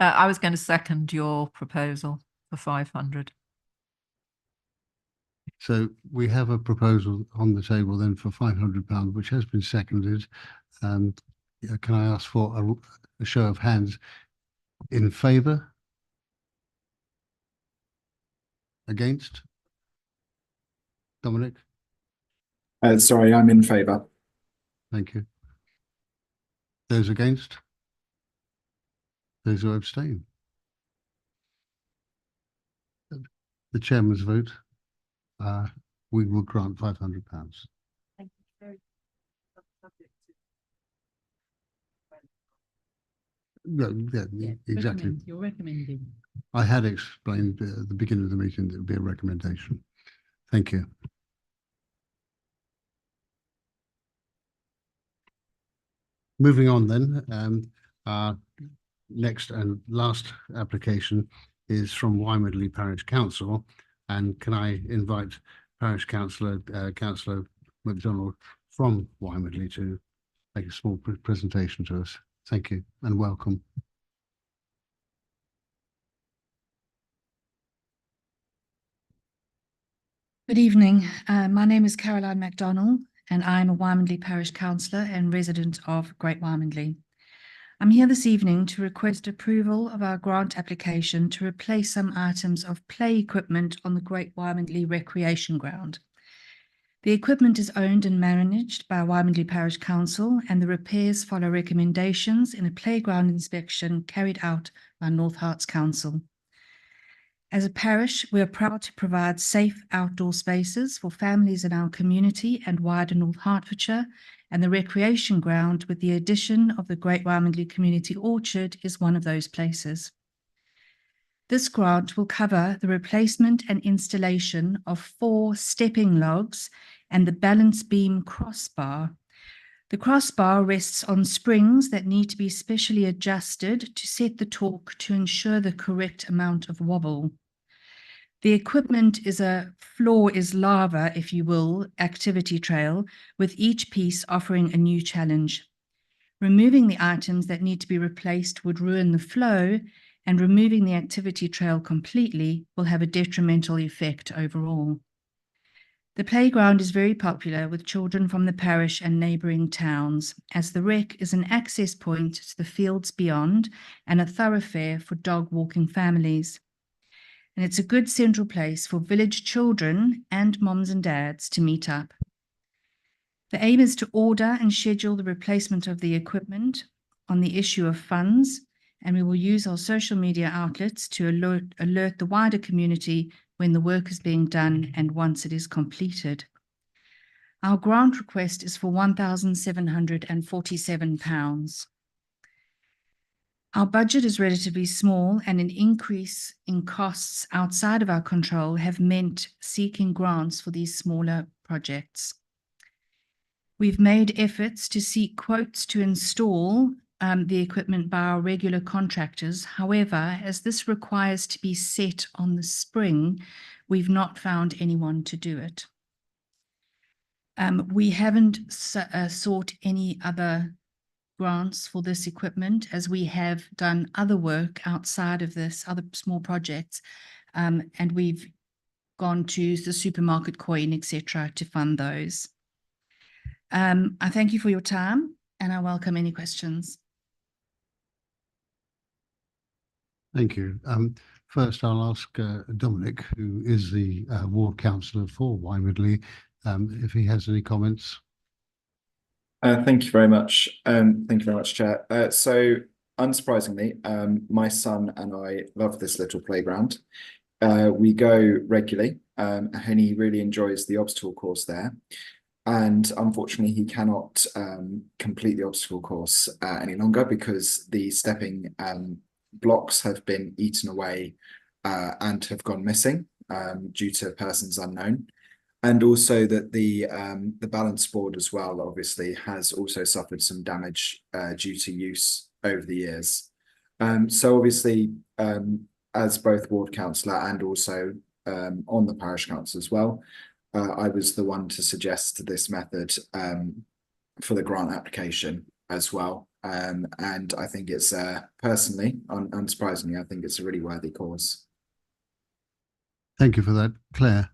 I was going to second your proposal for 500. So we have a proposal on the table then for £500, which has been seconded. Can I ask for a show of hands in favour? Against? Dominic? Sorry, I'm in favour. Thank you. Those against? Those who abstain? The chairman's vote. We will grant £500. Thank you very No, yeah, exactly. You're recommending. I had explained at the beginning of the meeting that it would be a recommendation. Thank you. Moving on then, our next and last application is from Wymondley Parish Council. And can I invite Parish Councillor, Councillor MacDonald from Wymondley to make a small presentation to us. Thank you and welcome. Good evening. My name is Caroline MacDonald, and I'm a Wymondley Parish Councillor and resident of Great Wymondley. I'm here this evening to request approval of our grant application to replace some items of play equipment on the Great Wymondley Recreation Ground. The equipment is owned and managed by Wymondley Parish Council, and the repairs follow recommendations in a playground inspection carried out by North Herts Council. As a parish, we are proud to provide safe outdoor spaces for families in our community and wider North Hertfordshire, and the recreation ground with the addition of the Great Wymondley Community Orchard is one of those places. This grant will cover the replacement and installation of 4 stepping logs and the balance beam crossbar. The crossbar rests on springs that need to be specially adjusted to set the torque to ensure the correct amount of wobble. The equipment is a floor is lava, if you will, activity trail, with each piece offering a new challenge. Removing the items that need to be replaced would ruin the flow, and removing the activity trail completely will have a detrimental effect overall. The playground is very popular with children from the parish and neighbouring towns, as the rec is an access point to the fields beyond and a thoroughfare for dog walking families. And it's a good central place for village children and moms and dads to meet up. The aim is to order and schedule the replacement of the equipment on the issue of funds, and we will use our social media outlets to alert the wider community when the work is being done and once it is completed. Our grant request is for £1,747. Our budget is relatively small, and an increase in costs outside of our control have meant seeking grants for these smaller projects. We've made efforts to seek quotes to install the equipment by our regular contractors. However, as this requires to be set on the spring, we've not found anyone to do it. We haven't sought any other grants for this equipment, as we have done other work outside of this, other small projects. And we've gone to the supermarket coin, etc., to fund those. I thank you for your time and I welcome any questions. Thank you. First, I'll ask Dominic, who is the ward councillor for Wymondley, if he has any comments. Thank you very much. Thank you very much, Chair. So, unsurprisingly, my son and I love this little playground. We go regularly, and he really enjoys the obstacle course there. And unfortunately, he cannot complete the obstacle course any longer because the stepping blocks have been eaten away and have gone missing due to persons unknown. And also that the balance board as well, obviously, has also suffered some damage due to use over the years. So obviously, as both ward councillor and also on the parish council as well, I was the one to suggest this method for the grant application as well. And I think it's personally, unsurprisingly, I think it's a really worthy cause. Thank you for that. Claire.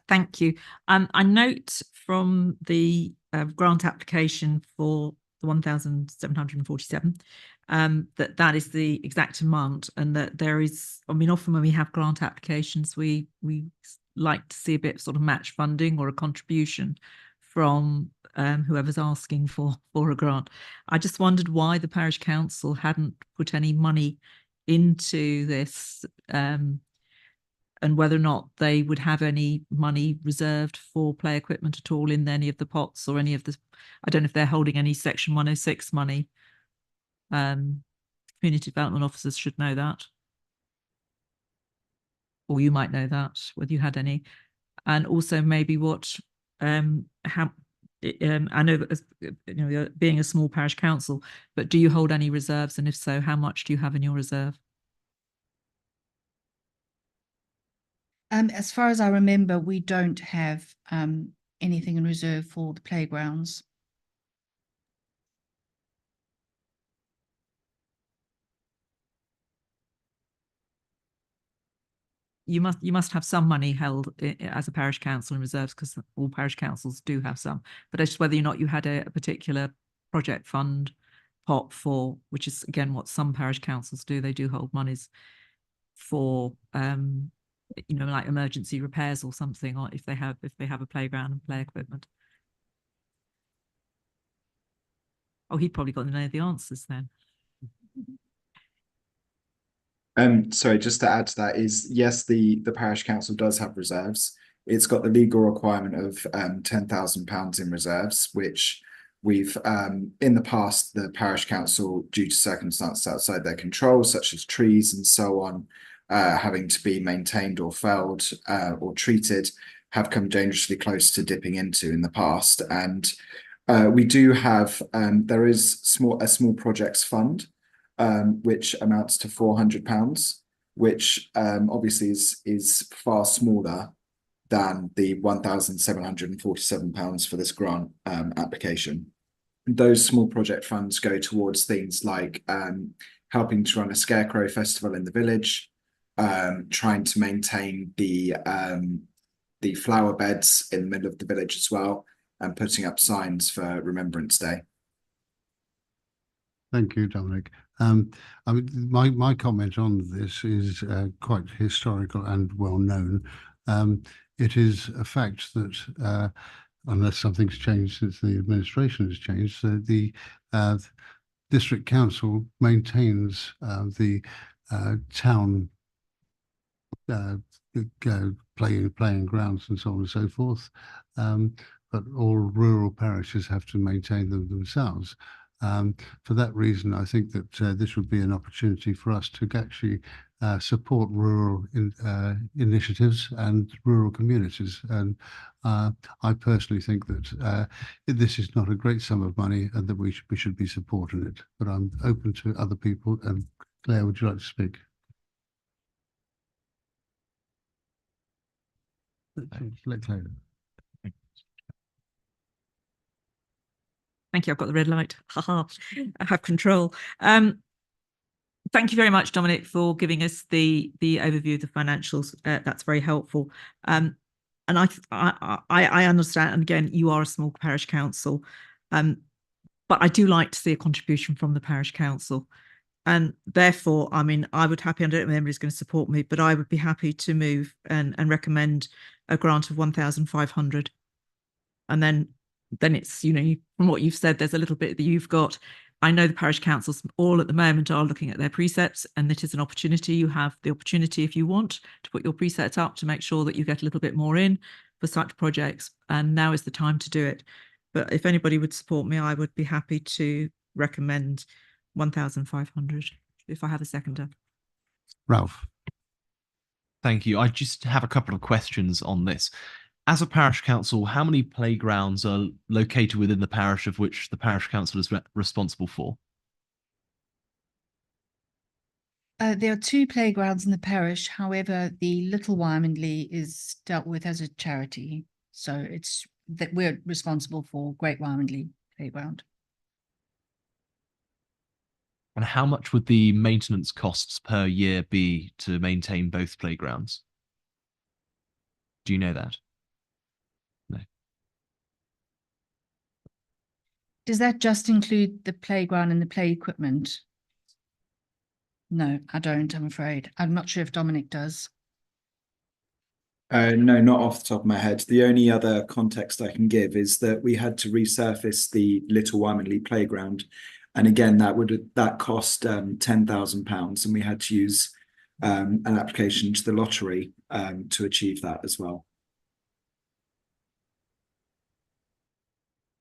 Thank you. I note from the grant application for the 1,747 that is the exact amount, and that there is, I mean, often when we have grant applications, we like to see a bit of sort of match funding or a contribution from whoever's asking for a grant. I just wondered why the parish council hadn't put any money into this, and whether or not they would have any money reserved for play equipment at all in any of the pots or any of the, I don't know if they're holding any Section 106 money. Community development officers should know that. Or you might know that, whether you had any. And also maybe what, I know that as, you know, being a small parish council, but do you hold any reserves? And if so, how much do you have in your reserve? As far as I remember, we don't have anything in reserve for the playgrounds. You must have some money held as a parish council in reserves, because all parish councils do have some. But it's just whether or not you had a particular project fund pot for, which is again what some parish councils do. They do hold monies for you know, like emergency repairs or something, or if they have a playground and play equipment. Oh, he probably got to know the answers then. Sorry, just to add to that is, yes, the parish council does have reserves. It's got the legal requirement of £10,000 in reserves, which we've in the past, the parish council, due to circumstances outside their control, such as trees and so on, having to be maintained or felled or treated, have come dangerously close to dipping into in the past. And we do have, there is a small projects fund, which amounts to £400, which obviously is far smaller than the £1,747 for this grant application. Those small project funds go towards things like helping to run a scarecrow festival in the village, trying to maintain the flower beds in the middle of the village as well, and putting up signs for Remembrance Day. Thank you, Dominic. I mean, my comment on this is quite historical and well known. It is a fact that unless something's changed since the administration has changed, the district council maintains the town playing grounds and so on and so forth. But all rural parishes have to maintain them themselves. For that reason, I think that this would be an opportunity for us to actually support rural initiatives and rural communities. And I personally think that this is not a great sum of money and that we should be supporting it. But I'm open to other people. And Claire, would you like to speak? Let Claire. Thank you. I've got the red light. Haha. I have control. Thank you very much, Dominic, for giving us the overview of the financials. That's very helpful. And I understand. And again, you are a small parish council, but I do like to see a contribution from the parish council. And therefore, I mean, I would happy, I don't know if anybody's going to support me, but I would be happy to move and recommend a grant of 1,500. And then it's, you know, from what you've said, there's a little bit that you've got. I know the parish councils all at the moment are looking at their precepts, and it is an opportunity. You have the opportunity, if you want, to put your precepts up to make sure that you get a little bit more in for such projects. And now is the time to do it. But if anybody would support me, I would be happy to recommend 1,500 if I have a seconder. Ralph. Thank you. I just have a couple of questions on this. As a parish council, how many playgrounds are located within the parish of which the parish council is responsible for? There are 2 playgrounds in the parish. However, the Little Wymondley is dealt with as a charity. So it's that we're responsible for Great Wymondley Playground. And how much would the maintenance costs per year be to maintain both playgrounds? Do you know that? No. Does that just include the playground and the play equipment? No, I don't, I'm afraid. I'm not sure if Dominic does. No, not off the top of my head. The only other context I can give is that we had to resurface the Little Wymondley playground. And again, that cost £10,000, and we had to use an application to the lottery to achieve that as well.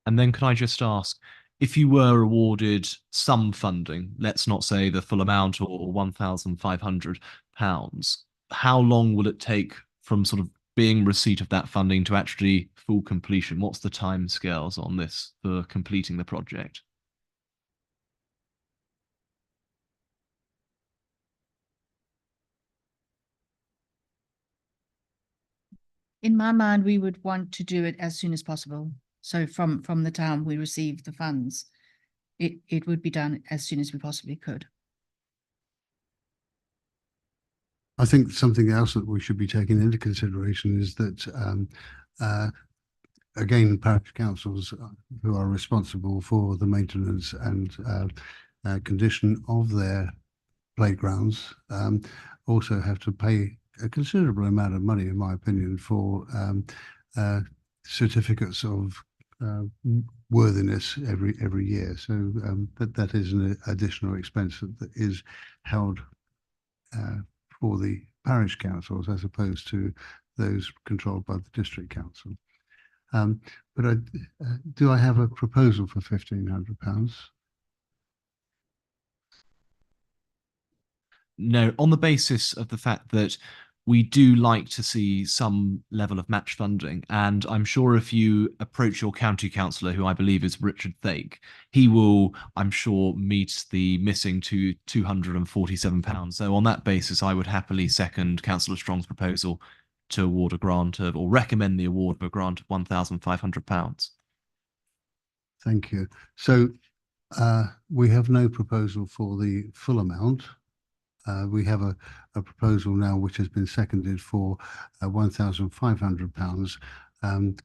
And then can I just ask, if you were awarded some funding, let's not say the full amount or £1,500, how long will it take from sort of being receipt of that funding to actually full completion? What's the timescales on this for completing the project? In my mind, we would want to do it as soon as possible. So from the time we receive the funds, it would be done as soon as we possibly could. I think something else that we should be taking into consideration is that, again, parish councils who are responsible for the maintenance and condition of their playgrounds also have to pay a considerable amount of money, in my opinion, for certificates of worthiness every year. So that is an additional expense that is held for the parish councils as opposed to those controlled by the district council. But do I have a proposal for £1,500? No, on the basis of the fact that we do like to see some level of match funding. And I'm sure if you approach your county councillor, who I believe is Richard Thake, he will, I'm sure, meet the missing £247. So on that basis, I would happily second Councillor Strong's proposal to award a grant of, or recommend the award of a grant of £1,500. Thank you. So we have no proposal for the full amount. We have a proposal now which has been seconded for £1,500.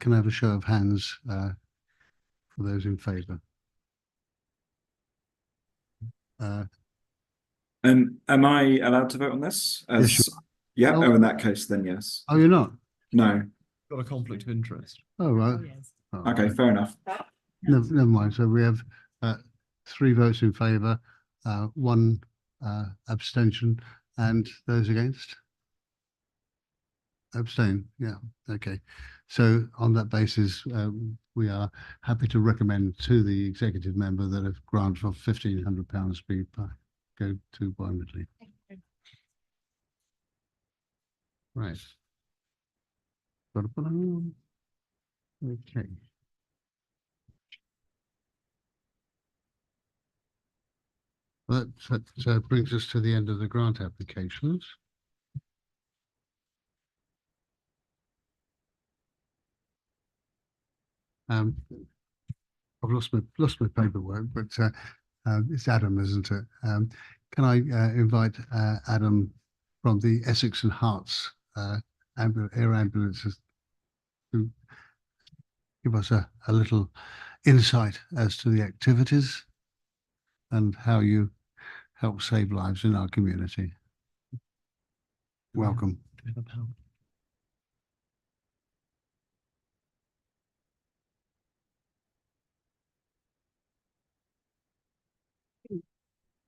Can I have a show of hands for those in favour? Am I allowed to vote on this? Yes, you Yeah. Oh. Oh, in that case, then yes. Oh, you're not? No. Got a conflict of interest. Oh, right. Okay, fair enough. Never mind. So we have 3 votes in favour, 1 abstention, and those against? Abstain. Yeah. Okay. So on that basis, we are happy to recommend to the executive member that a grant of £1,500 be go to Wymondley. Right. Okay. That brings us to the end of the grant applications. I've lost my paperwork, but it's Adam, isn't it? Can I invite Adam from the Essex and Herts air ambulances to give us a little insight as to the activities and how you help save lives in our community. Welcome.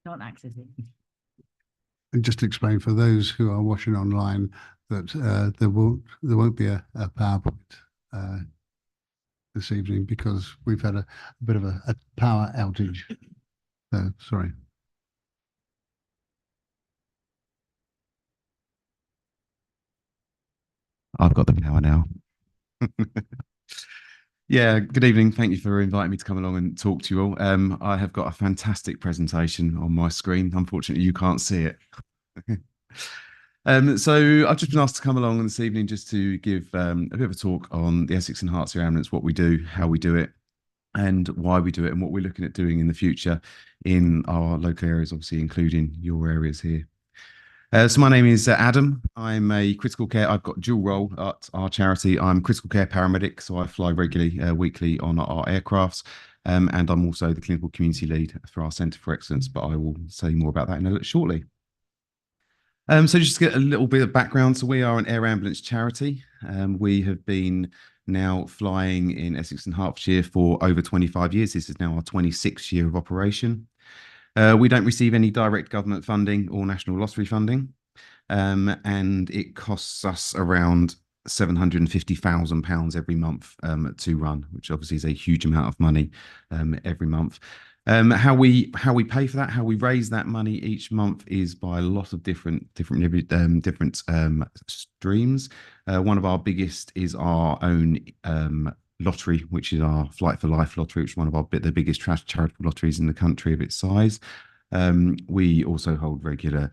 Not accessing. And just to explain for those who are watching online that there won't be a PowerPoint this evening because we've had a bit of a power outage. So sorry. I've got the power now. Yeah, good evening. Thank you for inviting me to come along and talk to you all. I have got a fantastic presentation on my screen. Unfortunately, you can't see it. So I've just been asked to come along this evening just to give a bit of a talk on the Essex and Herts Air Ambulance, what we do, how we do it, and why we do it, and what we're looking at doing in the future in our local areas, obviously including your areas here. So my name is Adam. I'm a critical care. I've got dual role at our charity. I'm a critical care paramedic, so I fly regularly, weekly on our aircrafts, and I'm also the clinical community lead for our Centre for Excellence. But I will say more about that in a little shortly. So just to get a little bit of background, so we are an air ambulance charity. We have been now flying in Essex and Hertfordshire for over 25 years. This is now our 26th year of operation. We don't receive any direct government funding or national lottery funding, and it costs us around £750,000 every month to run, which obviously is a huge amount of money every month. How we pay for that, how we raise that money each month is by a lot of different streams. One of our biggest is our own lottery, which is our Flight for Life lottery, which is one of the biggest charitable lotteries in the country of its size. We also hold regular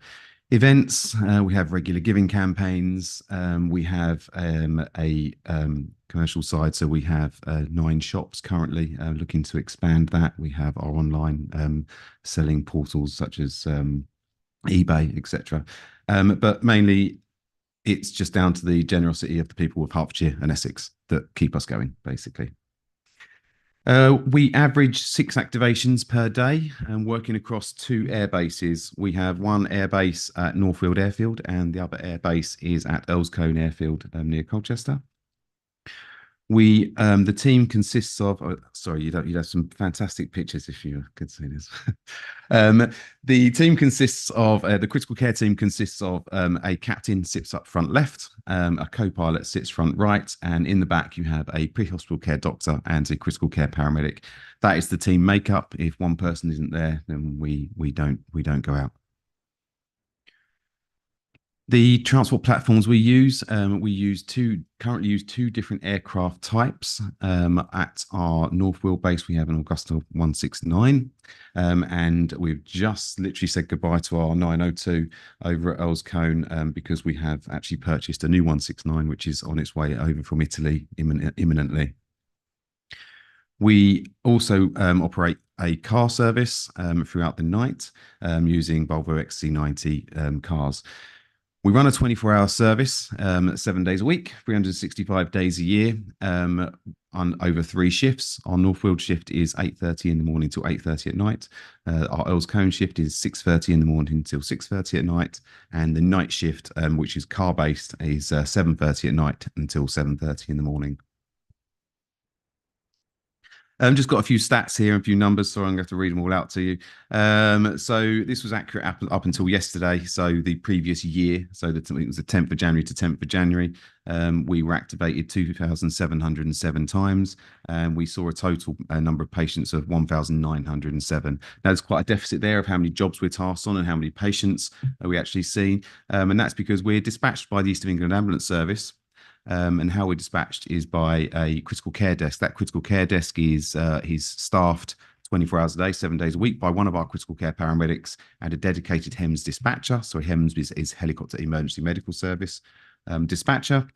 events. We have regular giving campaigns. We have a commercial side, so we have 9 shops currently, looking to expand that. We have our online selling portals such as eBay, etc. But mainly it's just down to the generosity of the people of Hertfordshire and Essex that keep us going, basically. We average 6 activations per day and working across 2 air bases. We have one air base at Northfield Airfield and the other air base is at Earlscone Airfield near Colchester. The team consists of, sorry, you'd have some fantastic pictures if you could see this. The team consists of, the critical care team consists of a captain sits up front left, a co-pilot sits front right, and in the back you have a pre-hospital care doctor and a critical care paramedic. That is the team makeup. If one person isn't there, then we don't go out. The transport platforms we currently use 2 different aircraft types. At our Northfield base, we have an Augusta 169, and we've just literally said goodbye to our 902 over at Earlscone because we have actually purchased a new 169, which is on its way over from Italy imminently. We also operate a car service throughout the night using Volvo XC90 cars. We run a 24-hour service, 7 days a week, 365 days a year, on over 3 shifts. Our Northfield shift is 8:30 in the morning till 8:30 at night. Our Earlscone shift is 6:30 in the morning till 6:30 at night. And the night shift, which is car-based, is 7:30 at night until 7:30 in the morning. Just got a few stats here, a few numbers, so I'm going to have to read them all out to you. So this was accurate up until yesterday, so the previous year, so it was the 10th of January to 10th of January. We were activated 2,707 times, and we saw a total number of patients of 1,907. Now, there's quite a deficit there of how many jobs we're tasked on and how many patients we actually see, and that's because we're dispatched by the East of England Ambulance Service. And how we're dispatched is by a critical care desk. That critical care desk is staffed 24 hours a day, 7 days a week by one of our critical care paramedics and a dedicated HEMS dispatcher. So HEMS is Helicopter Emergency Medical Service dispatcher.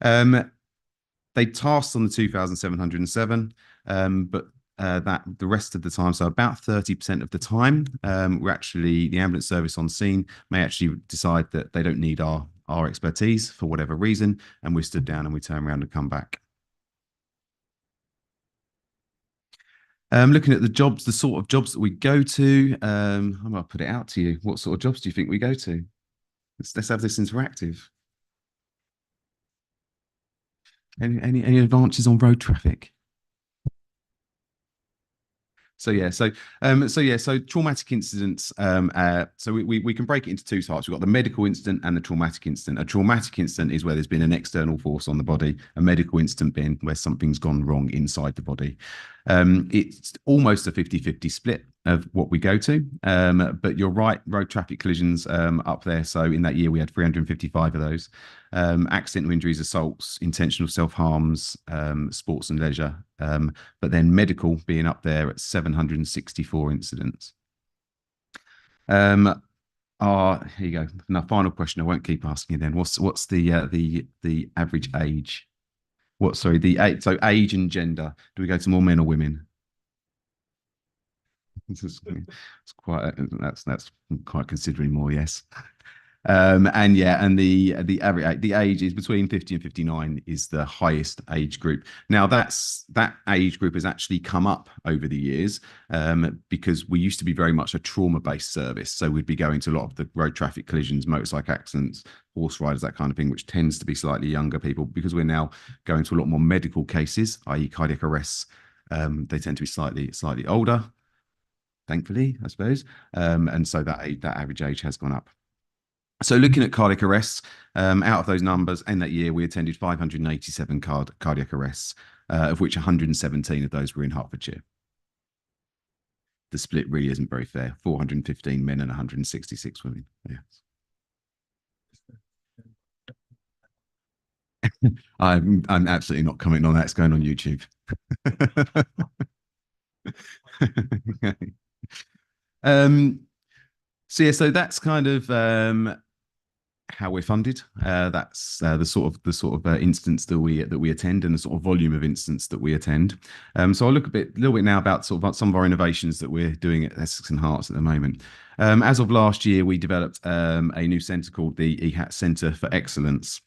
They tasked on the 2,707, but that the rest of the time, so about 30% of the time, the ambulance service on scene may actually decide that they don't need our expertise for whatever reason, and we stood down and we turn around and come back. Looking at the jobs, the sort of jobs that we go to, I'm going to put it out to you. What sort of jobs do you think we go to? Let's have this interactive. Any advances on road traffic? So traumatic incidents. So we can break it into two types. We've got the medical incident and the traumatic incident. A traumatic incident is where there's been an external force on the body. A medical incident being where something's gone wrong inside the body. It's almost a 50-50 split of what we go to. But you're right, road traffic collisions up there. So in that year, we had 355 of those. Accidental injuries, assaults, intentional self-harms, sports and leisure. But then medical being up there at 764 incidents. Here you go. Now, final question. I won't keep asking you then. What's the average age? So age and gender. Do we go to more men or women? That's quite considerably more, yes. And the average, the age is between 50 and 59 is the highest age group. Now that age group has actually come up over the years because we used to be very much a trauma-based service. So we'd be going to a lot of the road traffic collisions, motorcycle accidents, horse riders, that kind of thing, which tends to be slightly younger people. Because we're now going to a lot more medical cases, i.e. cardiac arrests, they tend to be slightly older, thankfully, I suppose. And so that average age has gone up. So looking at cardiac arrests, out of those numbers, in that year, we attended 587 cardiac arrests, of which 117 of those were in Hertfordshire. The split really isn't very fair. 415 men and 166 women. Yeah. I'm absolutely not commenting on that. It's going on YouTube. So that's kind of how we're funded. That's the sort of instance that we attend and the sort of volume of instance that we attend. So I'll look a little bit now about some of our innovations that we're doing at Essex and Herts at the moment. As of last year, we developed a new centre called the EHAT Centre for Excellence.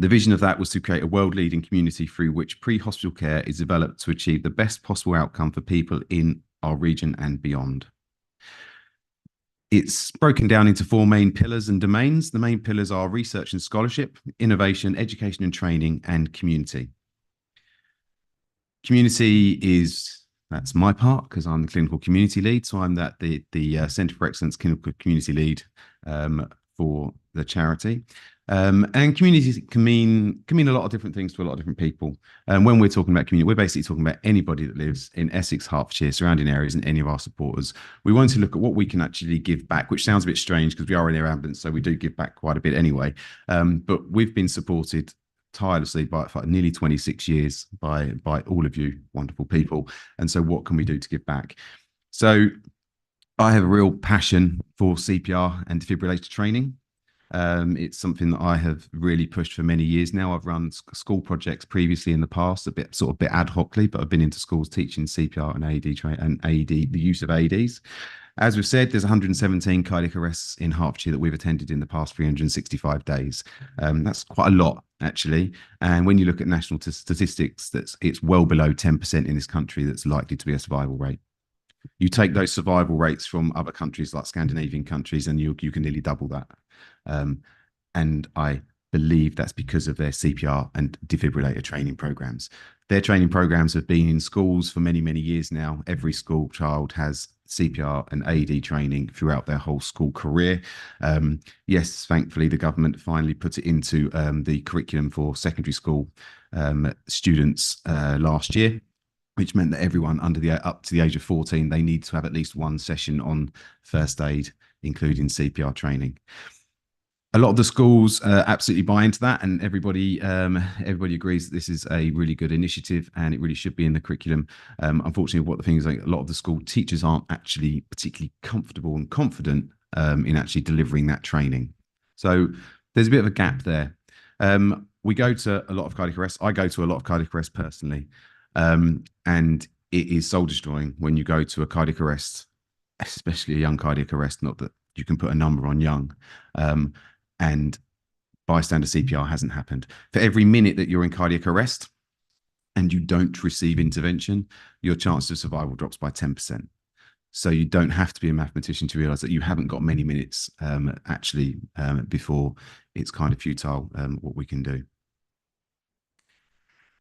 The vision of that was to create a world-leading community through which pre-hospital care is developed to achieve the best possible outcome for people in our region and beyond. It's broken down into 4 main pillars and domains. The main pillars are research and scholarship, innovation, education and training, and community. Community that's my part because I'm the clinical community lead. So I'm the Centre for Excellence clinical community lead for the charity. And community can mean a lot of different things to a lot of different people. And when we're talking about community, we're basically talking about anybody that lives in Essex, Hertfordshire, surrounding areas, and any of our supporters. We want to look at what we can actually give back, which sounds a bit strange because we are in air ambulance, so we do give back quite a bit anyway. But we've been supported tirelessly for nearly 26 years by all of you wonderful people. And so what can we do to give back? So I have a real passion for CPR and defibrillator training. It's something that I have really pushed for many years now. I've run school projects previously in the past, a bit ad hocly, but I've been into schools teaching CPR and AED, the use of AEDs. As we've said, there's 117 cardiac arrests in Hertfordshire that we've attended in the past 365 days. That's quite a lot, actually. And when you look at national statistics, it's well below 10% in this country that's likely to be a survival rate. You take those survival rates from other countries like Scandinavian countries and you can nearly double that. And I believe that's because of their CPR and defibrillator training programs. Their training programs have been in schools for many, many years now. Every school child has CPR and AED training throughout their whole school career. Yes, thankfully, the government finally put it into the curriculum for secondary school students last year, which meant that everyone up to the age of 14, they need to have at least one session on first aid, including CPR training. A lot of the schools absolutely buy into that, and everybody agrees that this is a really good initiative and it really should be in the curriculum. Unfortunately, what the thing is, like, a lot of the school teachers aren't actually particularly comfortable and confident in actually delivering that training. So there's a bit of a gap there. We go to a lot of cardiac arrests. I go to a lot of cardiac arrests personally. And it is soul destroying when you go to a cardiac arrest, especially a young cardiac arrest, not that you can put a number on young, and bystander CPR hasn't happened. For every minute that you're in cardiac arrest and you don't receive intervention, your chance of survival drops by 10%. So you don't have to be a mathematician to realize that you haven't got many minutes before it's kind of futile what we can do.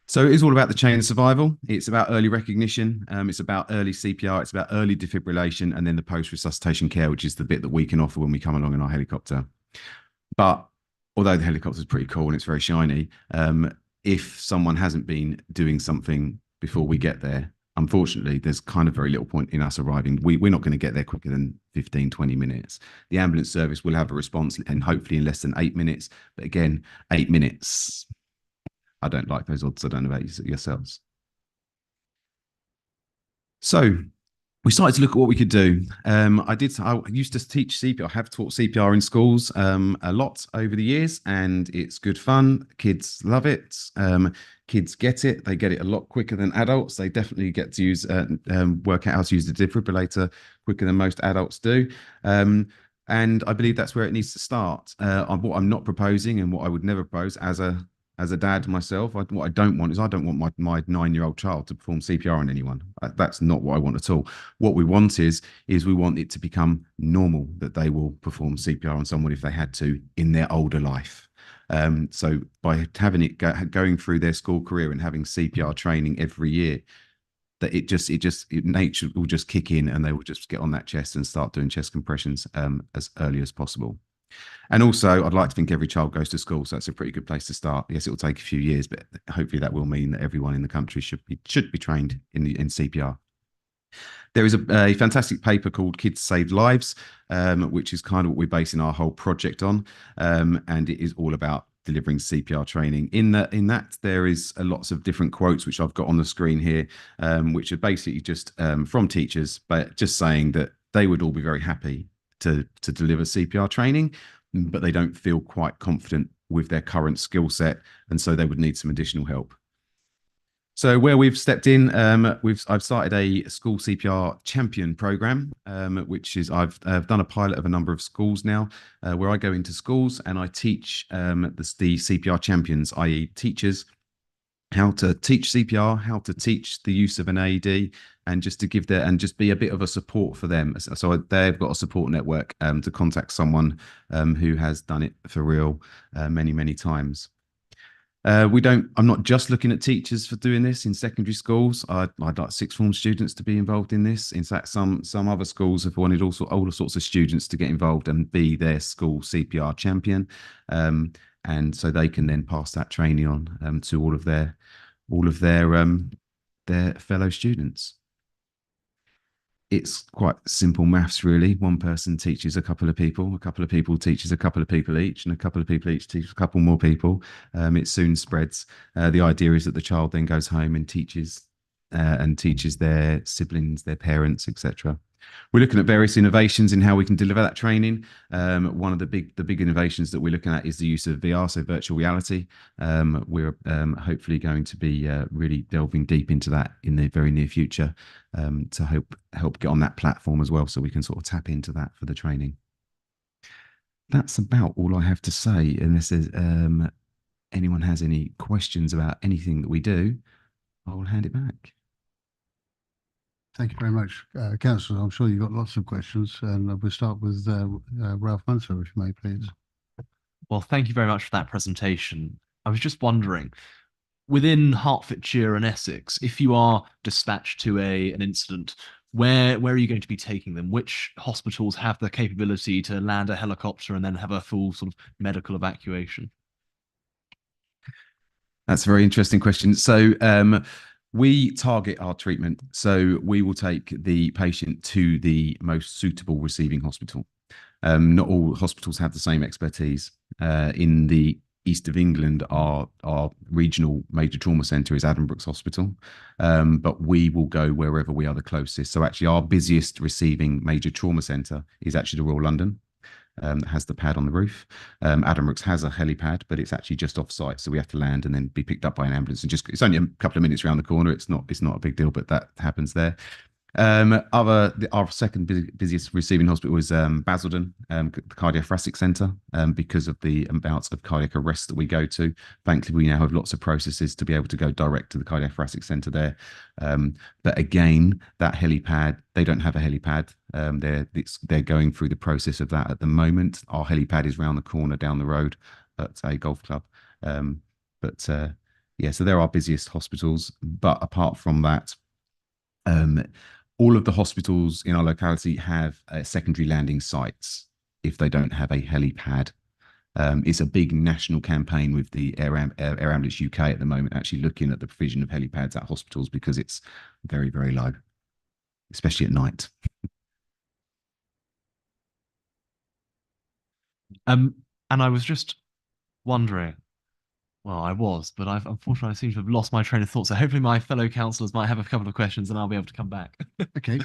So it is all about the chain of survival. It's about early recognition. It's about early CPR. It's about early defibrillation, and then the post-resuscitation care, which is the bit that we can offer when we come along in our helicopter. But although the helicopter is pretty cool and it's very shiny, if someone hasn't been doing something before we get there, unfortunately, there's kind of very little point in us arriving. We're not going to get there quicker than 15, 20 minutes. The ambulance service will have a response and hopefully in less than 8 minutes. But again, 8 minutes. I don't like those odds. I don't know about yourselves. So we started to look at what we could do. I used to teach CPR. I have taught CPR in schools a lot over the years, and it's good fun. Kids love it. Kids get it. They get it a lot quicker than adults. They definitely get to use work out how to use the defibrillator quicker than most adults do. And I believe that's where it needs to start. What I'm not proposing, and what I would never propose as a dad myself, what I don't want is I don't want my 9-year-old child to perform CPR on anyone. That's not what I want at all. What we want is we want it to become normal that they will perform CPR on someone if they had to in their older life. So by having it going through their school career and having CPR training every year, that nature will just kick in and they will just get on that chest and start doing chest compressions as early as possible. And also, I'd like to think every child goes to school, so that's a pretty good place to start. Yes, it will take a few years, but hopefully that will mean that everyone in the country should be trained in CPR. There is a fantastic paper called Kids Save Lives, which is kind of what we're basing our whole project on, and it is all about delivering CPR training. In that there is lots of different quotes which I've got on the screen here, which are basically just from teachers, but just saying that they would all be very happy to deliver CPR training, but they don't feel quite confident with their current skill set, and so they would need some additional help. So where we've stepped in, I've started a school CPR champion program, which is I've done a pilot of a number of schools now, where I go into schools and I teach the CPR champions, i.e. teachers, how to teach CPR, how to teach the use of an AED, and just to give just be a bit of a support for them. So they've got a support network to contact someone who has done it for real many, many times. I'm not just looking at teachers for doing this in secondary schools. I'd like sixth form students to be involved in this. In fact, some other schools have wanted also older sorts of students to get involved and be their school CPR champion. And so they can then pass that training on to all of their fellow students. It's quite simple maths, really. One person teaches a couple of people teaches a couple of people each, and a couple of people each teach a couple more people. It soon spreads. The idea is that the child then goes home and teaches their siblings, their parents, etc. We're looking at various innovations in how we can deliver that training. One of the big innovations that we're looking at is the use of VR, so virtual reality. We're hopefully going to be really delving deep into that in the very near future to help get on that platform as well, so we can sort of tap into that for the training. That's about all I have to say, unless anyone has any questions about anything that we do, I will hand it back. Thank you very much, Councillor. I'm sure you've got lots of questions, and we'll start with Ralph Munter, if you may, please. Well, thank you very much for that presentation. I was just wondering, within Hertfordshire and Essex, if you are dispatched to an incident, where are you going to be taking them? Which hospitals have the capability to land a helicopter and then have a full sort of medical evacuation? That's a very interesting question. So we target our treatment. So we will take the patient to the most suitable receiving hospital. Not all hospitals have the same expertise. In the east of England, our regional major trauma centre is Addenbrooke's Hospital, but we will go wherever we are the closest. So actually our busiest receiving major trauma centre is actually the Royal London. that has the pad on the roof. Addenbrooke's has a helipad, but it's actually just off site, so we have to land and then be picked up by an ambulance. And just it's only a couple of minutes around the corner. It's not a big deal, but that happens there. Our second busiest receiving hospital was Basildon, the cardiothoracic centre, because of the amounts of cardiac arrest that we go to. Thankfully, we now have lots of processes to be able to go direct to the cardiothoracic centre there. But again, that helipad, they don't have a helipad. They're going through the process of that at the moment. Our helipad is round the corner down the road at a golf club. Yeah, so they're our busiest hospitals. But apart from that, all of the hospitals in our locality have secondary landing sites if they don't have a helipad. It's a big national campaign with the Air Ambulance UK at the moment, actually looking at the provision of helipads at hospitals because it's very, very low, especially at night. And I was just wondering, well, I was, but unfortunately I seem to have lost my train of thought. So hopefully my fellow councillors might have a couple of questions and I'll be able to come back. Okay.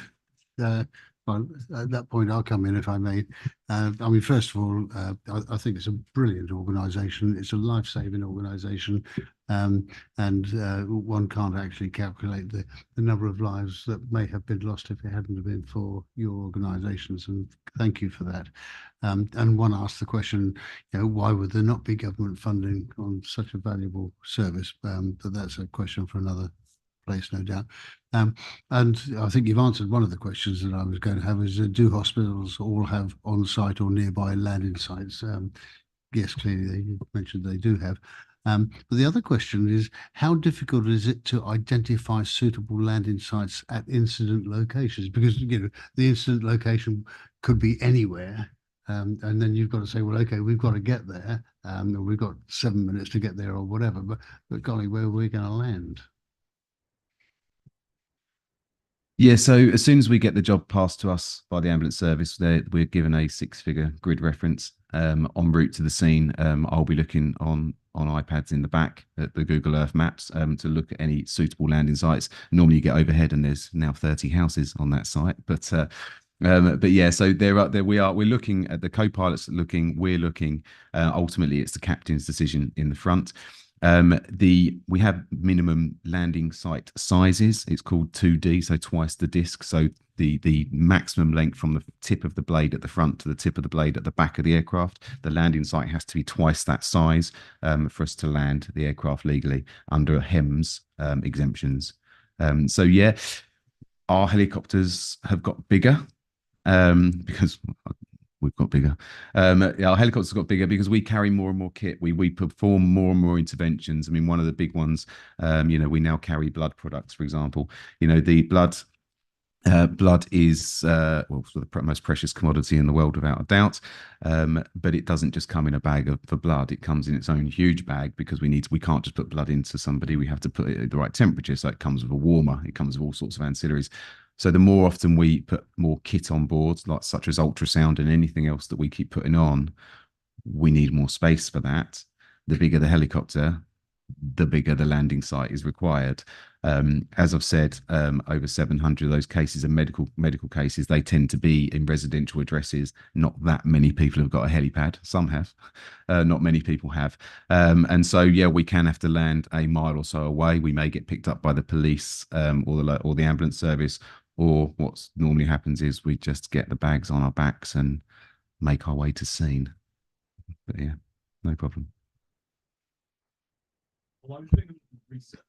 Well, at that point, I'll come in if I may. I mean, first of all, I think it's a brilliant organisation. It's a life-saving organisation, and one can't actually calculate the number of lives that may have been lost if it hadn't have been for your organisations. And thank you for that. And one asked the question, why would there not be government funding on such a valuable service? But that's a question for another place, no doubt. And I think you've answered one of the questions that I was going to have is, do hospitals all have on-site or nearby landing sites? Yes, clearly you mentioned they do have. But the other question is, how difficult is it to identify suitable landing sites at incident locations? Because the incident location could be anywhere. And then you've got to say, well, okay, we've got to get there. Or we've got 7 minutes to get there or whatever. But golly, where are we going to land? Yeah, so as soon as we get the job passed to us by the ambulance service, we're given a 6-figure grid reference. En route to the scene, I'll be looking on iPads in the back at the Google Earth maps to look at any suitable landing sites. Normally you get overhead and there's now 30 houses on that site. But yeah, so we're looking at the co-pilots we're looking, ultimately it's the captain's decision in the front. We have minimum landing site sizes. It's called 2D, so twice the disc. So the maximum length from the tip of the blade at the front to the tip of the blade at the back of the aircraft, the landing site has to be twice that size for us to land the aircraft legally under HEMS exemptions. So yeah, our helicopters have got bigger because we've got bigger. Our helicopters got bigger because we carry more and more kit. We perform more and more interventions. I mean, one of the big ones, we now carry blood products, for example. The blood is the most precious commodity in the world, without a doubt. But it doesn't just come in a bag for blood. It comes in its own huge bag because we can't just put blood into somebody. We have to put it at the right temperature. So it comes with a warmer. It comes with all sorts of ancillaries. So the more often we put more kit on board, such as ultrasound and anything else that we keep putting on, we need more space for that. The bigger the helicopter, the bigger the landing site is required. As I've said, over 700 of those cases are medical cases. They tend to be in residential addresses. Not that many people have got a helipad. Some have. Not many people have. And so, yeah, we can have to land a mile or so away. We may get picked up by the police or the ambulance service. Or what's normally happens is we just get the bags on our backs and make our way to scene. But yeah, no problem. Well, I was doing research.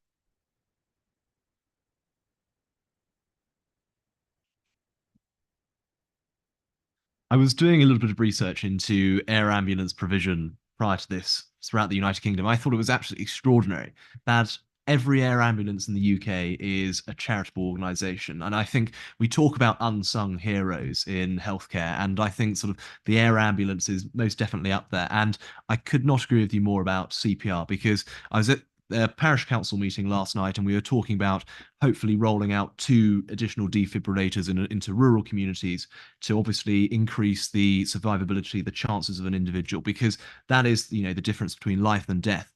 I was doing a little bit of research into air ambulance provision prior to this throughout the United Kingdom. I thought it was absolutely extraordinary that every air ambulance in the UK is a charitable organisation. And I think we talk about unsung heroes in healthcare, and I think sort of the air ambulance is most definitely up there. And I could not agree with you more about CPR, because I was at a parish council meeting last night and we were talking about hopefully rolling out 2 additional defibrillators into rural communities to obviously increase the survivability, the chances of an individual, because that is, the difference between life and death.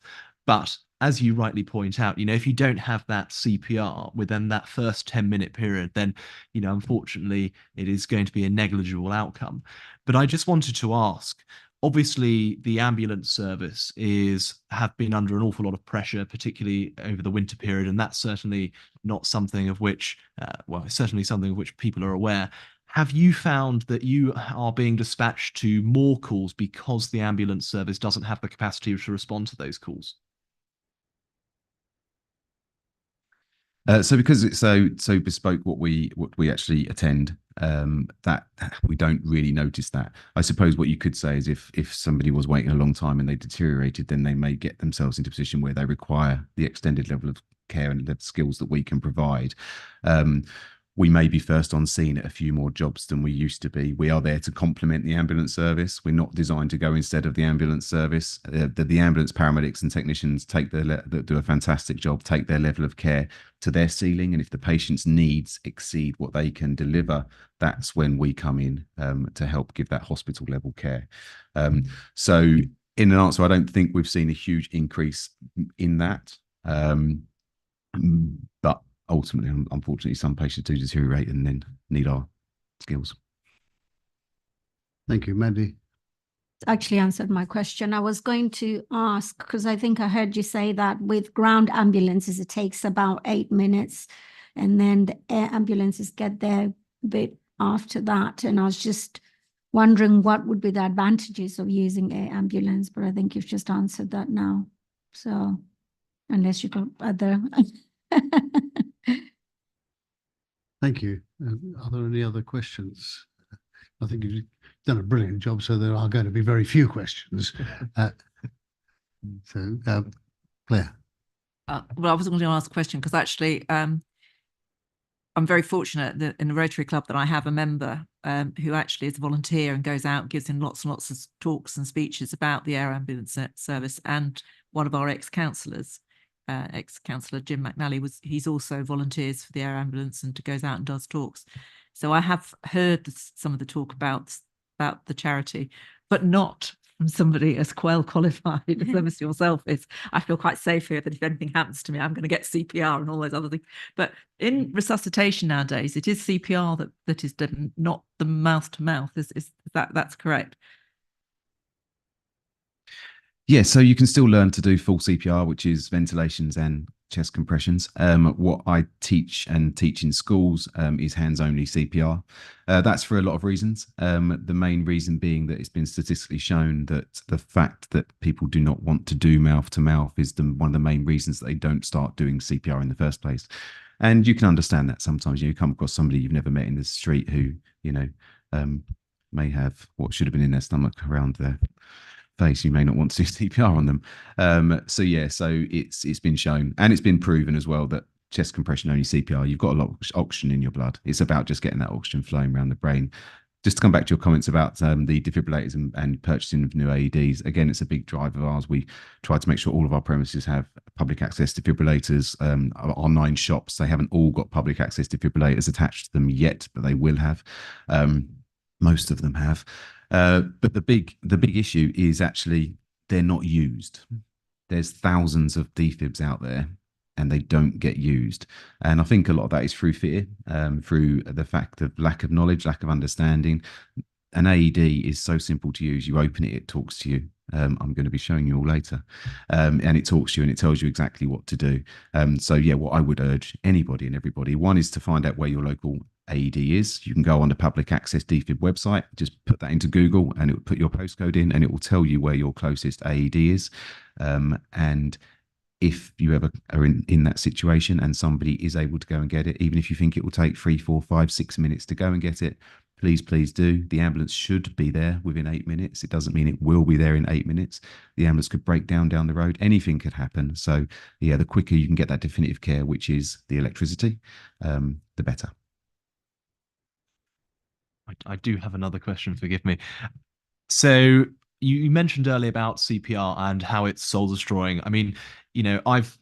But as you rightly point out, if you don't have that CPR within that first 10-minute period, then, unfortunately, it is going to be a negligible outcome. But I just wanted to ask, obviously, the ambulance service have been under an awful lot of pressure, particularly over the winter period, and that's certainly not something of which, certainly something of which people are aware. Have you found that you are being dispatched to more calls because the ambulance service doesn't have the capacity to respond to those calls? So because it's so bespoke what we actually attend, that we don't really notice that. I suppose what you could say is if somebody was waiting a long time and they deteriorated, then they may get themselves into a position where they require the extended level of care and the skills that we can provide. We may be first on scene at a few more jobs than we used to be. We are there to complement the ambulance service. We're not designed to go instead of the ambulance service. The ambulance paramedics and technicians do a fantastic job, take their level of care to their ceiling. And if the patient's needs exceed what they can deliver, that's when we come in to help give that hospital level care. So in an answer, I don't think we've seen a huge increase in that. But ultimately, unfortunately, some patients do deteriorate and then need our skills. Thank you, Mandy. Actually answered my question. I was going to ask, because I think I heard you say that with ground ambulances, it takes about 8 minutes, and then the air ambulances get there a bit after that. And I was just wondering what would be the advantages of using air ambulance, but I think you've just answered that now. So unless you've got other... Thank you. Are there any other questions? I think you've done a brilliant job, so there are going to be very few questions. Claire. Well, I wasn't going to ask a question because actually I'm very fortunate that in the Rotary Club that I have a member who actually is a volunteer and goes out and gives in lots and lots of talks and speeches about the air ambulance service, and one of our ex-councillors, ex-councillor Jim McNally, he's also volunteers for the air ambulance and goes out and does talks. So I have heard some of the talk about the charity, but not from somebody as well qualified as yourself is. I feel quite safe here that if anything happens to me, I'm going to get CPR and all those other things. But in resuscitation nowadays, it is CPR that is done, not the mouth to mouth. Is that's correct? Yeah, so you can still learn to do full CPR, which is ventilations and chest compressions. What I teach in schools is hands-only CPR. That's for a lot of reasons. The main reason being that it's been statistically shown that the fact that people do not want to do mouth-to-mouth is one of the main reasons that they don't start doing CPR in the first place. And you can understand that sometimes you come across somebody you've never met in the street who, may have what should have been in their stomach around their face. You may not want to do CPR on them. So it's been shown, and it's been proven as well, that chest compression only CPR, you've got a lot of oxygen in your blood. It's about just getting that oxygen flowing around the brain. Just to come back to your comments about the defibrillators and purchasing of new AEDs, again, it's a big drive of ours. We try to make sure all of our premises have public access defibrillators. Our 9 shops, they haven't all got public access defibrillators attached to them yet, but they will have. Most of them have. But the big issue is actually they're not used. There's thousands of defibs out there and they don't get used. And I think a lot of that is through fear, through the fact of lack of knowledge, lack of understanding. An AED is so simple to use. You open it, it talks to you. I'm going to be showing you all later. And it talks to you and it tells you exactly what to do. So yeah, what I would urge anybody and everybody, one is to find out where your local AED is. You can go on the public access defib website, just put that into Google and it will put your postcode in and it will tell you where your closest AED is. And if you ever are in that situation and somebody is able to go and get it, even if you think it will take 3, 4, 5, 6 minutes to go and get it, please do. The ambulance should be there within 8 minutes. It doesn't mean it will be there in 8 minutes. The ambulance could break down the road. Anything could happen. So yeah, the quicker you can get that definitive care, which is the electricity, the better. I do have another question, forgive me. So you mentioned earlier about CPR and how it's soul destroying. I mean, I've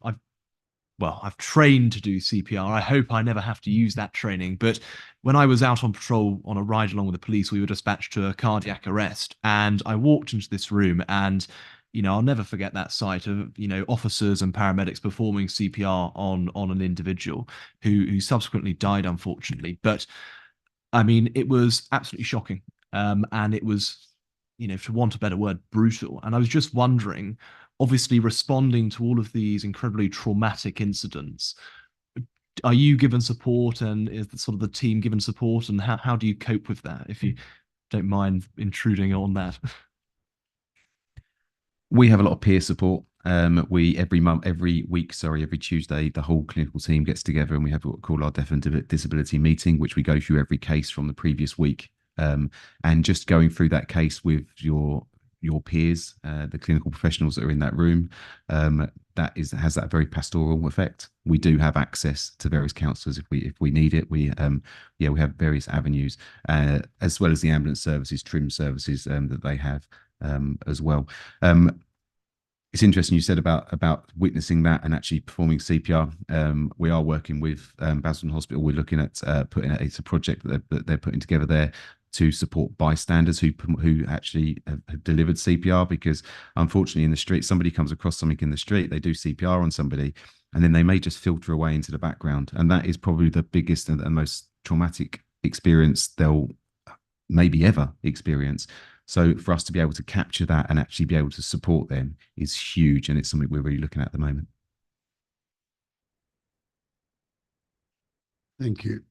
trained to do CPR. I hope I never have to use that training. But when I was out on patrol on a ride along with the police, we were dispatched to a cardiac arrest. And I walked into this room and you know, I'll never forget that sight of, you know, officers and paramedics performing CPR on an individual who subsequently died, unfortunately. But I mean, it was absolutely shocking. And it was, you know, for want of a better word, brutal. And I was just wondering, obviously responding to all of these incredibly traumatic incidents, are you given support, and is the sort of the team given support, and how do you cope with that, if you don't mind intruding on that? We have a lot of peer support. We every week, every Tuesday, the whole clinical team gets together and we have what we call our deaf and disability meeting, which we go through every case from the previous week. And just going through that case with your peers, the clinical professionals that are in that room, has that very pastoral effect. We do have access to various counsellors if we need it. We have various avenues, as well as the ambulance services, trim services that they have as well. It's interesting you said about witnessing that and actually performing CPR. We are working with Basildon Hospital. We're looking at it's a project that they're putting together there to support bystanders who actually have delivered CPR, because unfortunately in the street, somebody comes across something in the street, they do CPR on somebody, and then they may just filter away into the background. And that is probably the biggest and most traumatic experience they'll maybe ever experience. So for us to be able to capture that and actually be able to support them is huge. And it's something we're really looking at the moment. Thank you.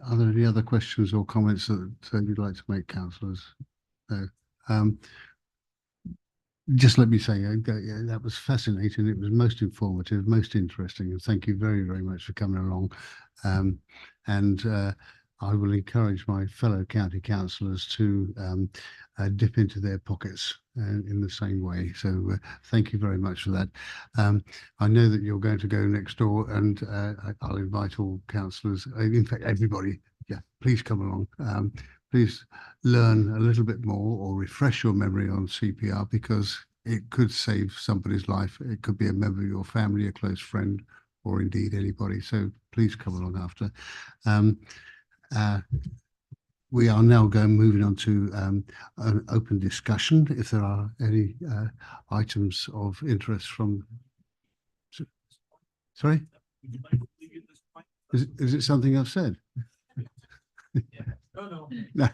Are there any other questions or comments that you'd like to make, councillors? No. Just let me say, that was fascinating. It was most informative, most interesting, and thank you very, very much for coming along. I will encourage my fellow county councillors to dip into their pockets in the same way. So thank you very much for that. I know that you're going to go next door, and I'll invite all councillors, in fact, everybody, please come along. Please learn a little bit more or refresh your memory on CPR, because it could save somebody's life. It could be a member of your family, a close friend, or indeed anybody. So please come along after. We are now moving on to an open discussion. If there are any items of interest from... Sorry? Is it something I've said? No.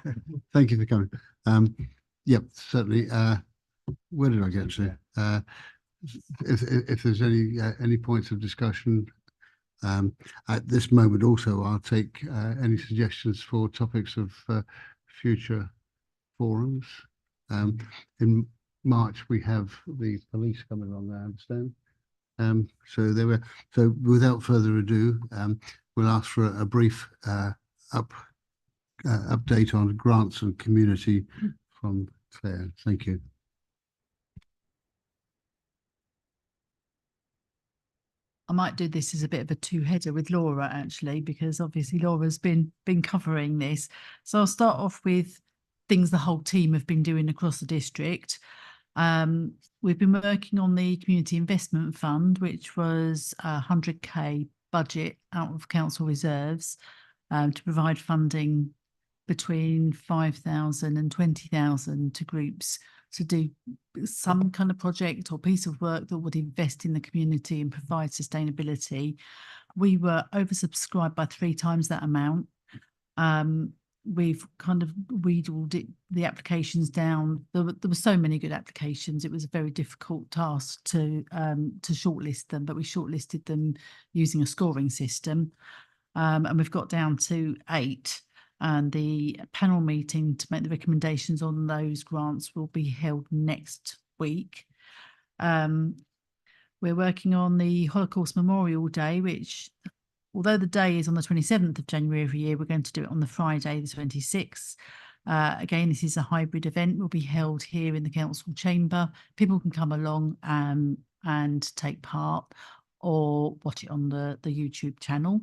Thank you for coming. Yep, certainly. Where did I get to? If there's any points of discussion, at this moment also, I'll take any suggestions for topics of future forums. In March, we have the police coming along, I understand. So without further ado, we'll ask for a brief update on grants and community from Claire. Thank you. I might do this as a bit of a two-header with Laura, actually, because obviously Laura's been covering this. So I'll start off with things the whole team have been doing across the district. We've been working on the Community Investment Fund, which was a 100k budget out of council reserves to provide funding between 5,000 and 20,000 to groups to do some kind of project or piece of work that would invest in the community and provide sustainability. We were oversubscribed by 3 times that amount. We've kind of wheedled the applications down. There were so many good applications. It was a very difficult task to shortlist them, but we shortlisted them using a scoring system. And we've got down to 8. And the panel meeting to make the recommendations on those grants will be held next week. We're working on the Holocaust Memorial Day, which, although the day is on the 27th of January every year, we're going to do it on the Friday, the 26th. Again, this is a hybrid event, will be held here in the council chamber. People can come along and take part or watch it on the YouTube channel.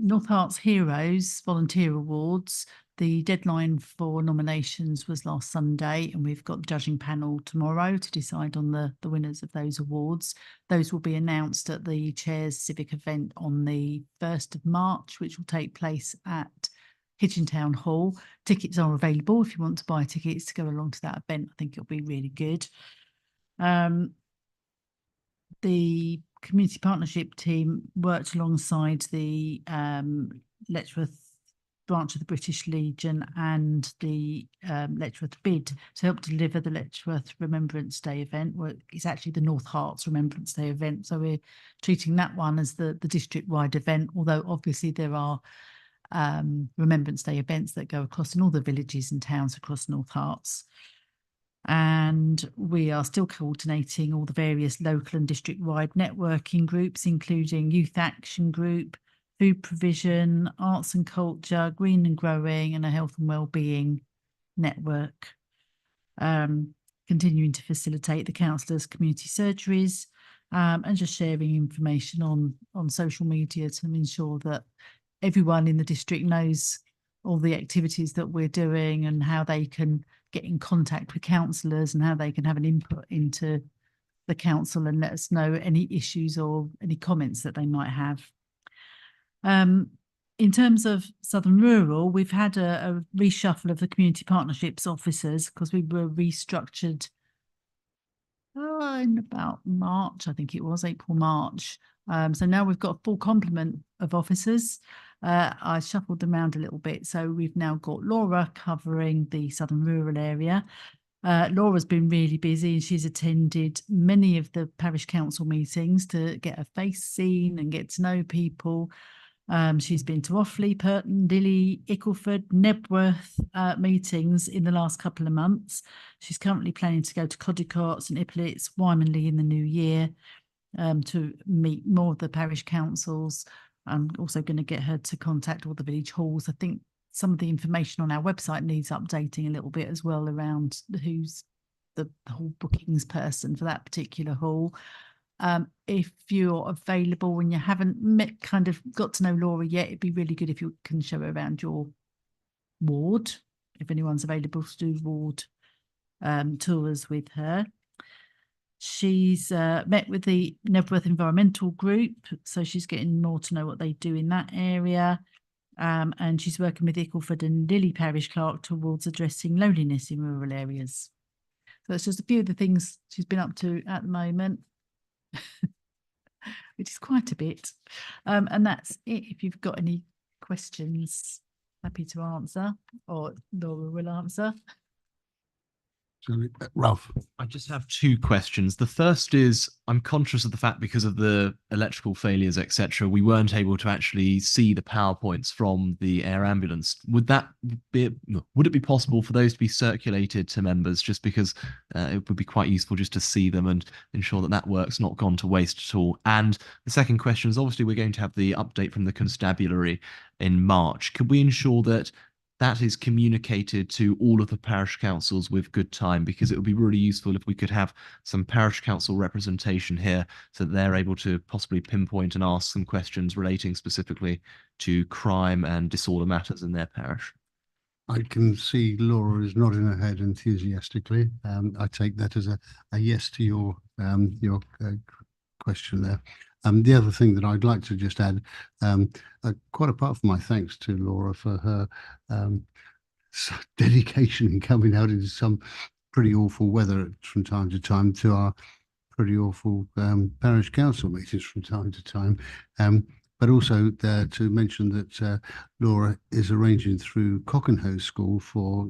North Herts Heroes Volunteer Awards, the deadline for nominations was last Sunday, and we've got the judging panel tomorrow to decide on the winners of those awards. Those will be announced at the Chair's Civic event on the 1st of March, which will take place at Hitchin Town Hall. Tickets are available if you want to buy tickets to go along to that event. I think it'll be really good. The community partnership team worked alongside the Letchworth branch of the British Legion and the Letchworth BID to help deliver the Letchworth Remembrance Day event. Well, it's actually the North Herts Remembrance Day event, so we're treating that one as the district-wide event, although obviously there are Remembrance Day events that go across in all the villages and towns across North Herts. And we are still coordinating all the various local and district-wide networking groups, including Youth Action Group, Food Provision, Arts and Culture, Green and Growing, and a Health and Wellbeing network. Continuing to facilitate the councillors' community surgeries and just sharing information on social media to ensure that everyone in the district knows all the activities that we're doing and how they can get in contact with councillors and how they can have an input into the council and let us know any issues or any comments that they might have. In terms of Southern Rural, we've had a reshuffle of the community partnerships officers because we were restructured in about March, I think it was April, March. So now we've got a full complement of officers. I shuffled them around a little bit. So we've now got Laura covering the Southern Rural area. Laura's been really busy and she's attended many of the parish council meetings to get her face seen and get to know people. She's been to Offley, Purton, Dilly, Ickleford, Nebworth meetings in the last couple of months. She's currently planning to go to Codicott, St Ipolyts, Wymanley in the new year to meet more of the parish councils. I'm also going to get her to contact all the village halls. I think some of the information on our website needs updating a little bit as well around who's the hall bookings person for that particular hall. If you're available and you haven't got to know Laura yet, it'd be really good if you can show her around your ward, if anyone's available to do ward tours with her. She's met with the Nebworth Environmental Group, so she's getting more to know what they do in that area. And she's working with Ickleford and Lily Parish Clerk towards addressing loneliness in rural areas. So that's just a few of the things she's been up to at the moment. Which is quite a bit. And that's it. If you've got any questions, happy to answer, or Laura will answer. Ralph. I just have two questions. The first is, I'm conscious of the fact because of the electrical failures, etc., we weren't able to actually see the PowerPoints from the air ambulance. Would it be possible for those to be circulated to members, just because it would be quite useful just to see them and ensure that work's not gone to waste at all? And the second question is, obviously we're going to have the update from the constabulary in March. Could we ensure that that is communicated to all of the parish councils with good time, because it would be really useful if we could have some parish council representation here so that they're able to possibly pinpoint and ask some questions relating specifically to crime and disorder matters in their parish. I can see Laura is nodding her head enthusiastically. I take that as a yes to your question there. The other thing that I'd like to just add, quite apart from my thanks to Laura for her dedication in coming out into some pretty awful weather from time to time to our pretty awful parish council meetings from time to time, but also to mention that Laura is arranging through Cockenhose School for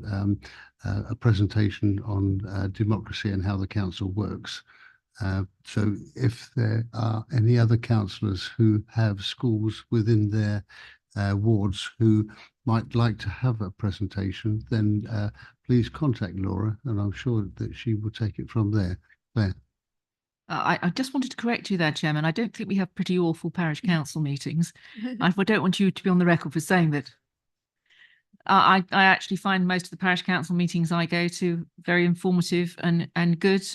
a presentation on democracy and how the council works. So if there are any other councillors who have schools within their wards who might like to have a presentation, then please contact Laura, and I'm sure that she will take it from there. Claire. I just wanted to correct you there, Chairman. I don't think we have pretty awful parish council meetings. I don't want you to be on the record for saying that. I actually find most of the parish council meetings I go to very informative and good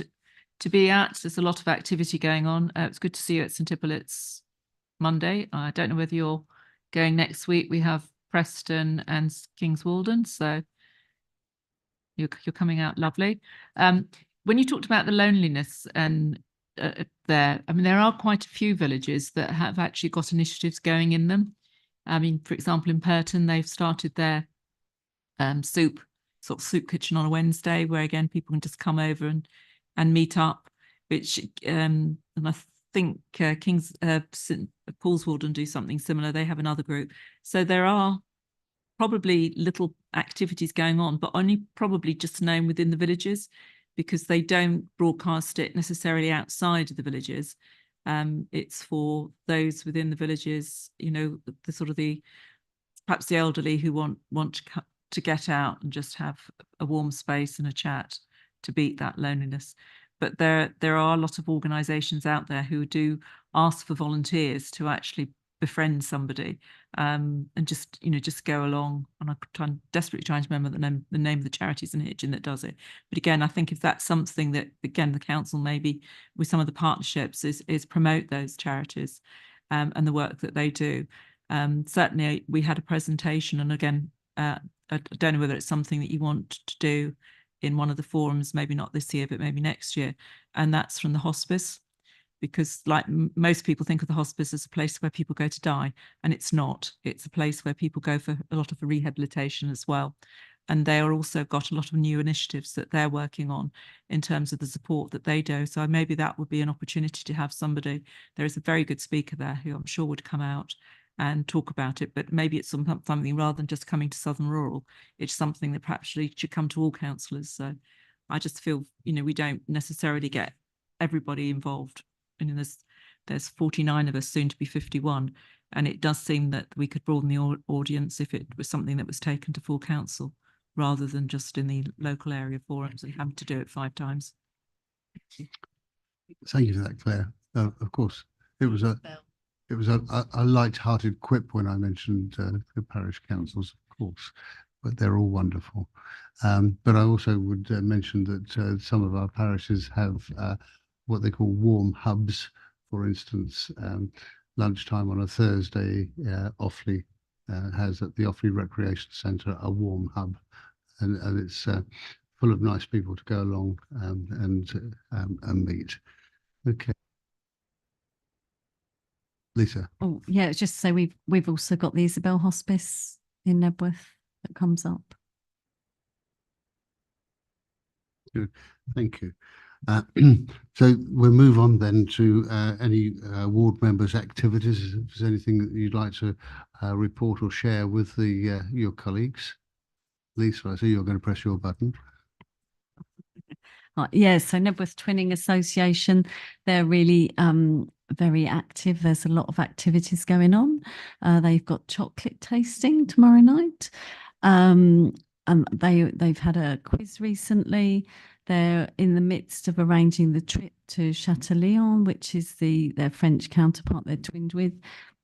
to be at. There's a lot of activity going on. It's good to see you at St Ipolyts Monday. I don't know whether you're going next week. We have Preston and Kings Walden, so you're coming out lovely. When you talked about the loneliness and there, I mean, there are quite a few villages that have actually got initiatives going in them. I mean, for example, in Purton, they've started their soup kitchen on a Wednesday, where again people can just come over and meet up. Which and I think St Paul's Walden do something similar. They have another group. So there are probably little activities going on, but only probably just known within the villages, because they don't broadcast it necessarily outside of the villages. It's for those within the villages, you know, the sort of perhaps the elderly who want to get out and just have a warm space and a chat to beat that loneliness. But there are a lot of organisations out there who do ask for volunteers to actually befriend somebody, and just go along. And I'm desperately trying to remember the name of the charities in Hitchin that does it. But again, I think if that's something that, again, the council maybe with some of the partnerships is promote those charities and the work that they do. Certainly we had a presentation, and again, I don't know whether it's something that you want to do in one of the forums, maybe not this year, but maybe next year. And that's from the hospice, because like most people think of the hospice as a place where people go to die, and it's not. It's a place where people go for a lot of rehabilitation as well. And they are also got a lot of new initiatives that they're working on in terms of the support that they do. So maybe that would be an opportunity to have somebody. There is a very good speaker there who I'm sure would come out and talk about it, but maybe it's something rather than just coming to Southern Rural, it's something that perhaps should come to all councillors. So I just feel, we don't necessarily get everybody involved. There's 49 of us, soon to be 51, and it does seem that we could broaden the audience if it was something that was taken to full council rather than just in the local area forums and having to do it 5 times. Thank you for that, Claire. Of course, it was a light-hearted quip when I mentioned the parish councils, of course, but they're all wonderful. But I also would mention that some of our parishes have what they call warm hubs. For instance, lunchtime on a Thursday, Offaly has at the Offaly Recreation Centre a warm hub, and it's full of nice people to go along and meet. Okay. Lisa. Oh, yeah, it's just to say we've also got the Isabel Hospice in Nebworth that comes up. Good, thank you. So we'll move on then to any ward members' activities. If there's anything that you'd like to report or share with your colleagues. Lisa, I see you're going to press your button. Yeah, so Nebworth Twinning Association, they're really very active. There's a lot of activities going on. They've got chocolate tasting tomorrow night. And they've had a quiz recently. They're in the midst of arranging the trip to Châtillon, which is their French counterpart they're twinned with.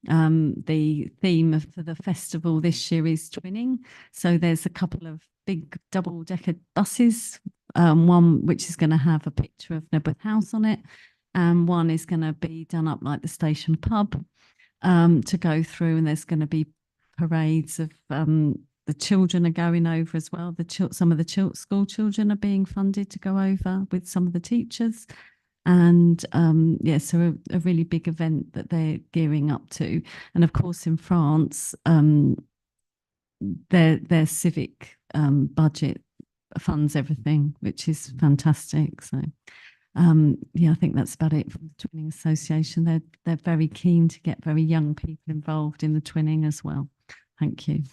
The theme for the festival this year is twinning. So there's a couple of big double-decker buses, one which is going to have a picture of Nebworth House on it, and one is going to be done up like the station pub to go through, and there's going to be parades of the children are going over as well. Some of the school children are being funded to go over with some of the teachers. And yeah, so a really big event that they're gearing up to. And of course, in France, their civic budget funds everything, which is fantastic. So yeah, I think that's about it from the Twinning Association. They're very keen to get very young people involved in the twinning as well. Thank you.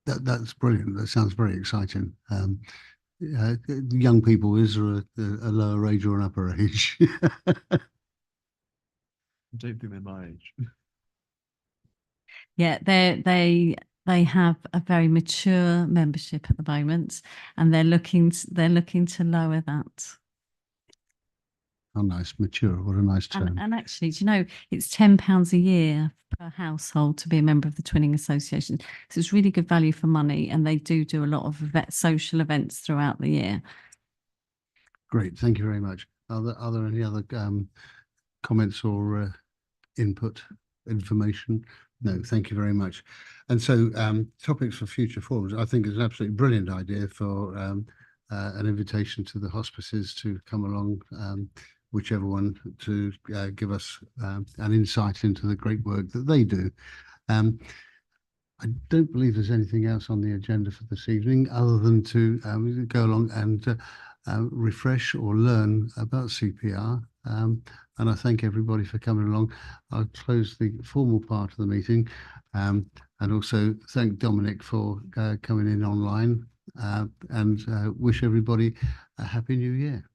That's brilliant. That sounds very exciting. Young people, is there a lower age or an upper age? I don't think they're my age. Yeah, they have a very mature membership at the moment, and they're looking to lower that. Oh, nice, mature. What a nice term. And actually, do you know, it's £10 a year per household to be a member of the Twinning Association. So it's really good value for money, and they do a lot of social events throughout the year. Great, thank you very much. Are there any other comments or information? No, thank you very much. And so topics for future forums, I think is an absolutely brilliant idea for an invitation to the hospices to come along, whichever one, to give us an insight into the great work that they do. I don't believe there's anything else on the agenda for this evening other than to go along and refresh or learn about CPR. And I thank everybody for coming along. I'll close the formal part of the meeting and also thank Dominic for coming in online and wish everybody a happy new year.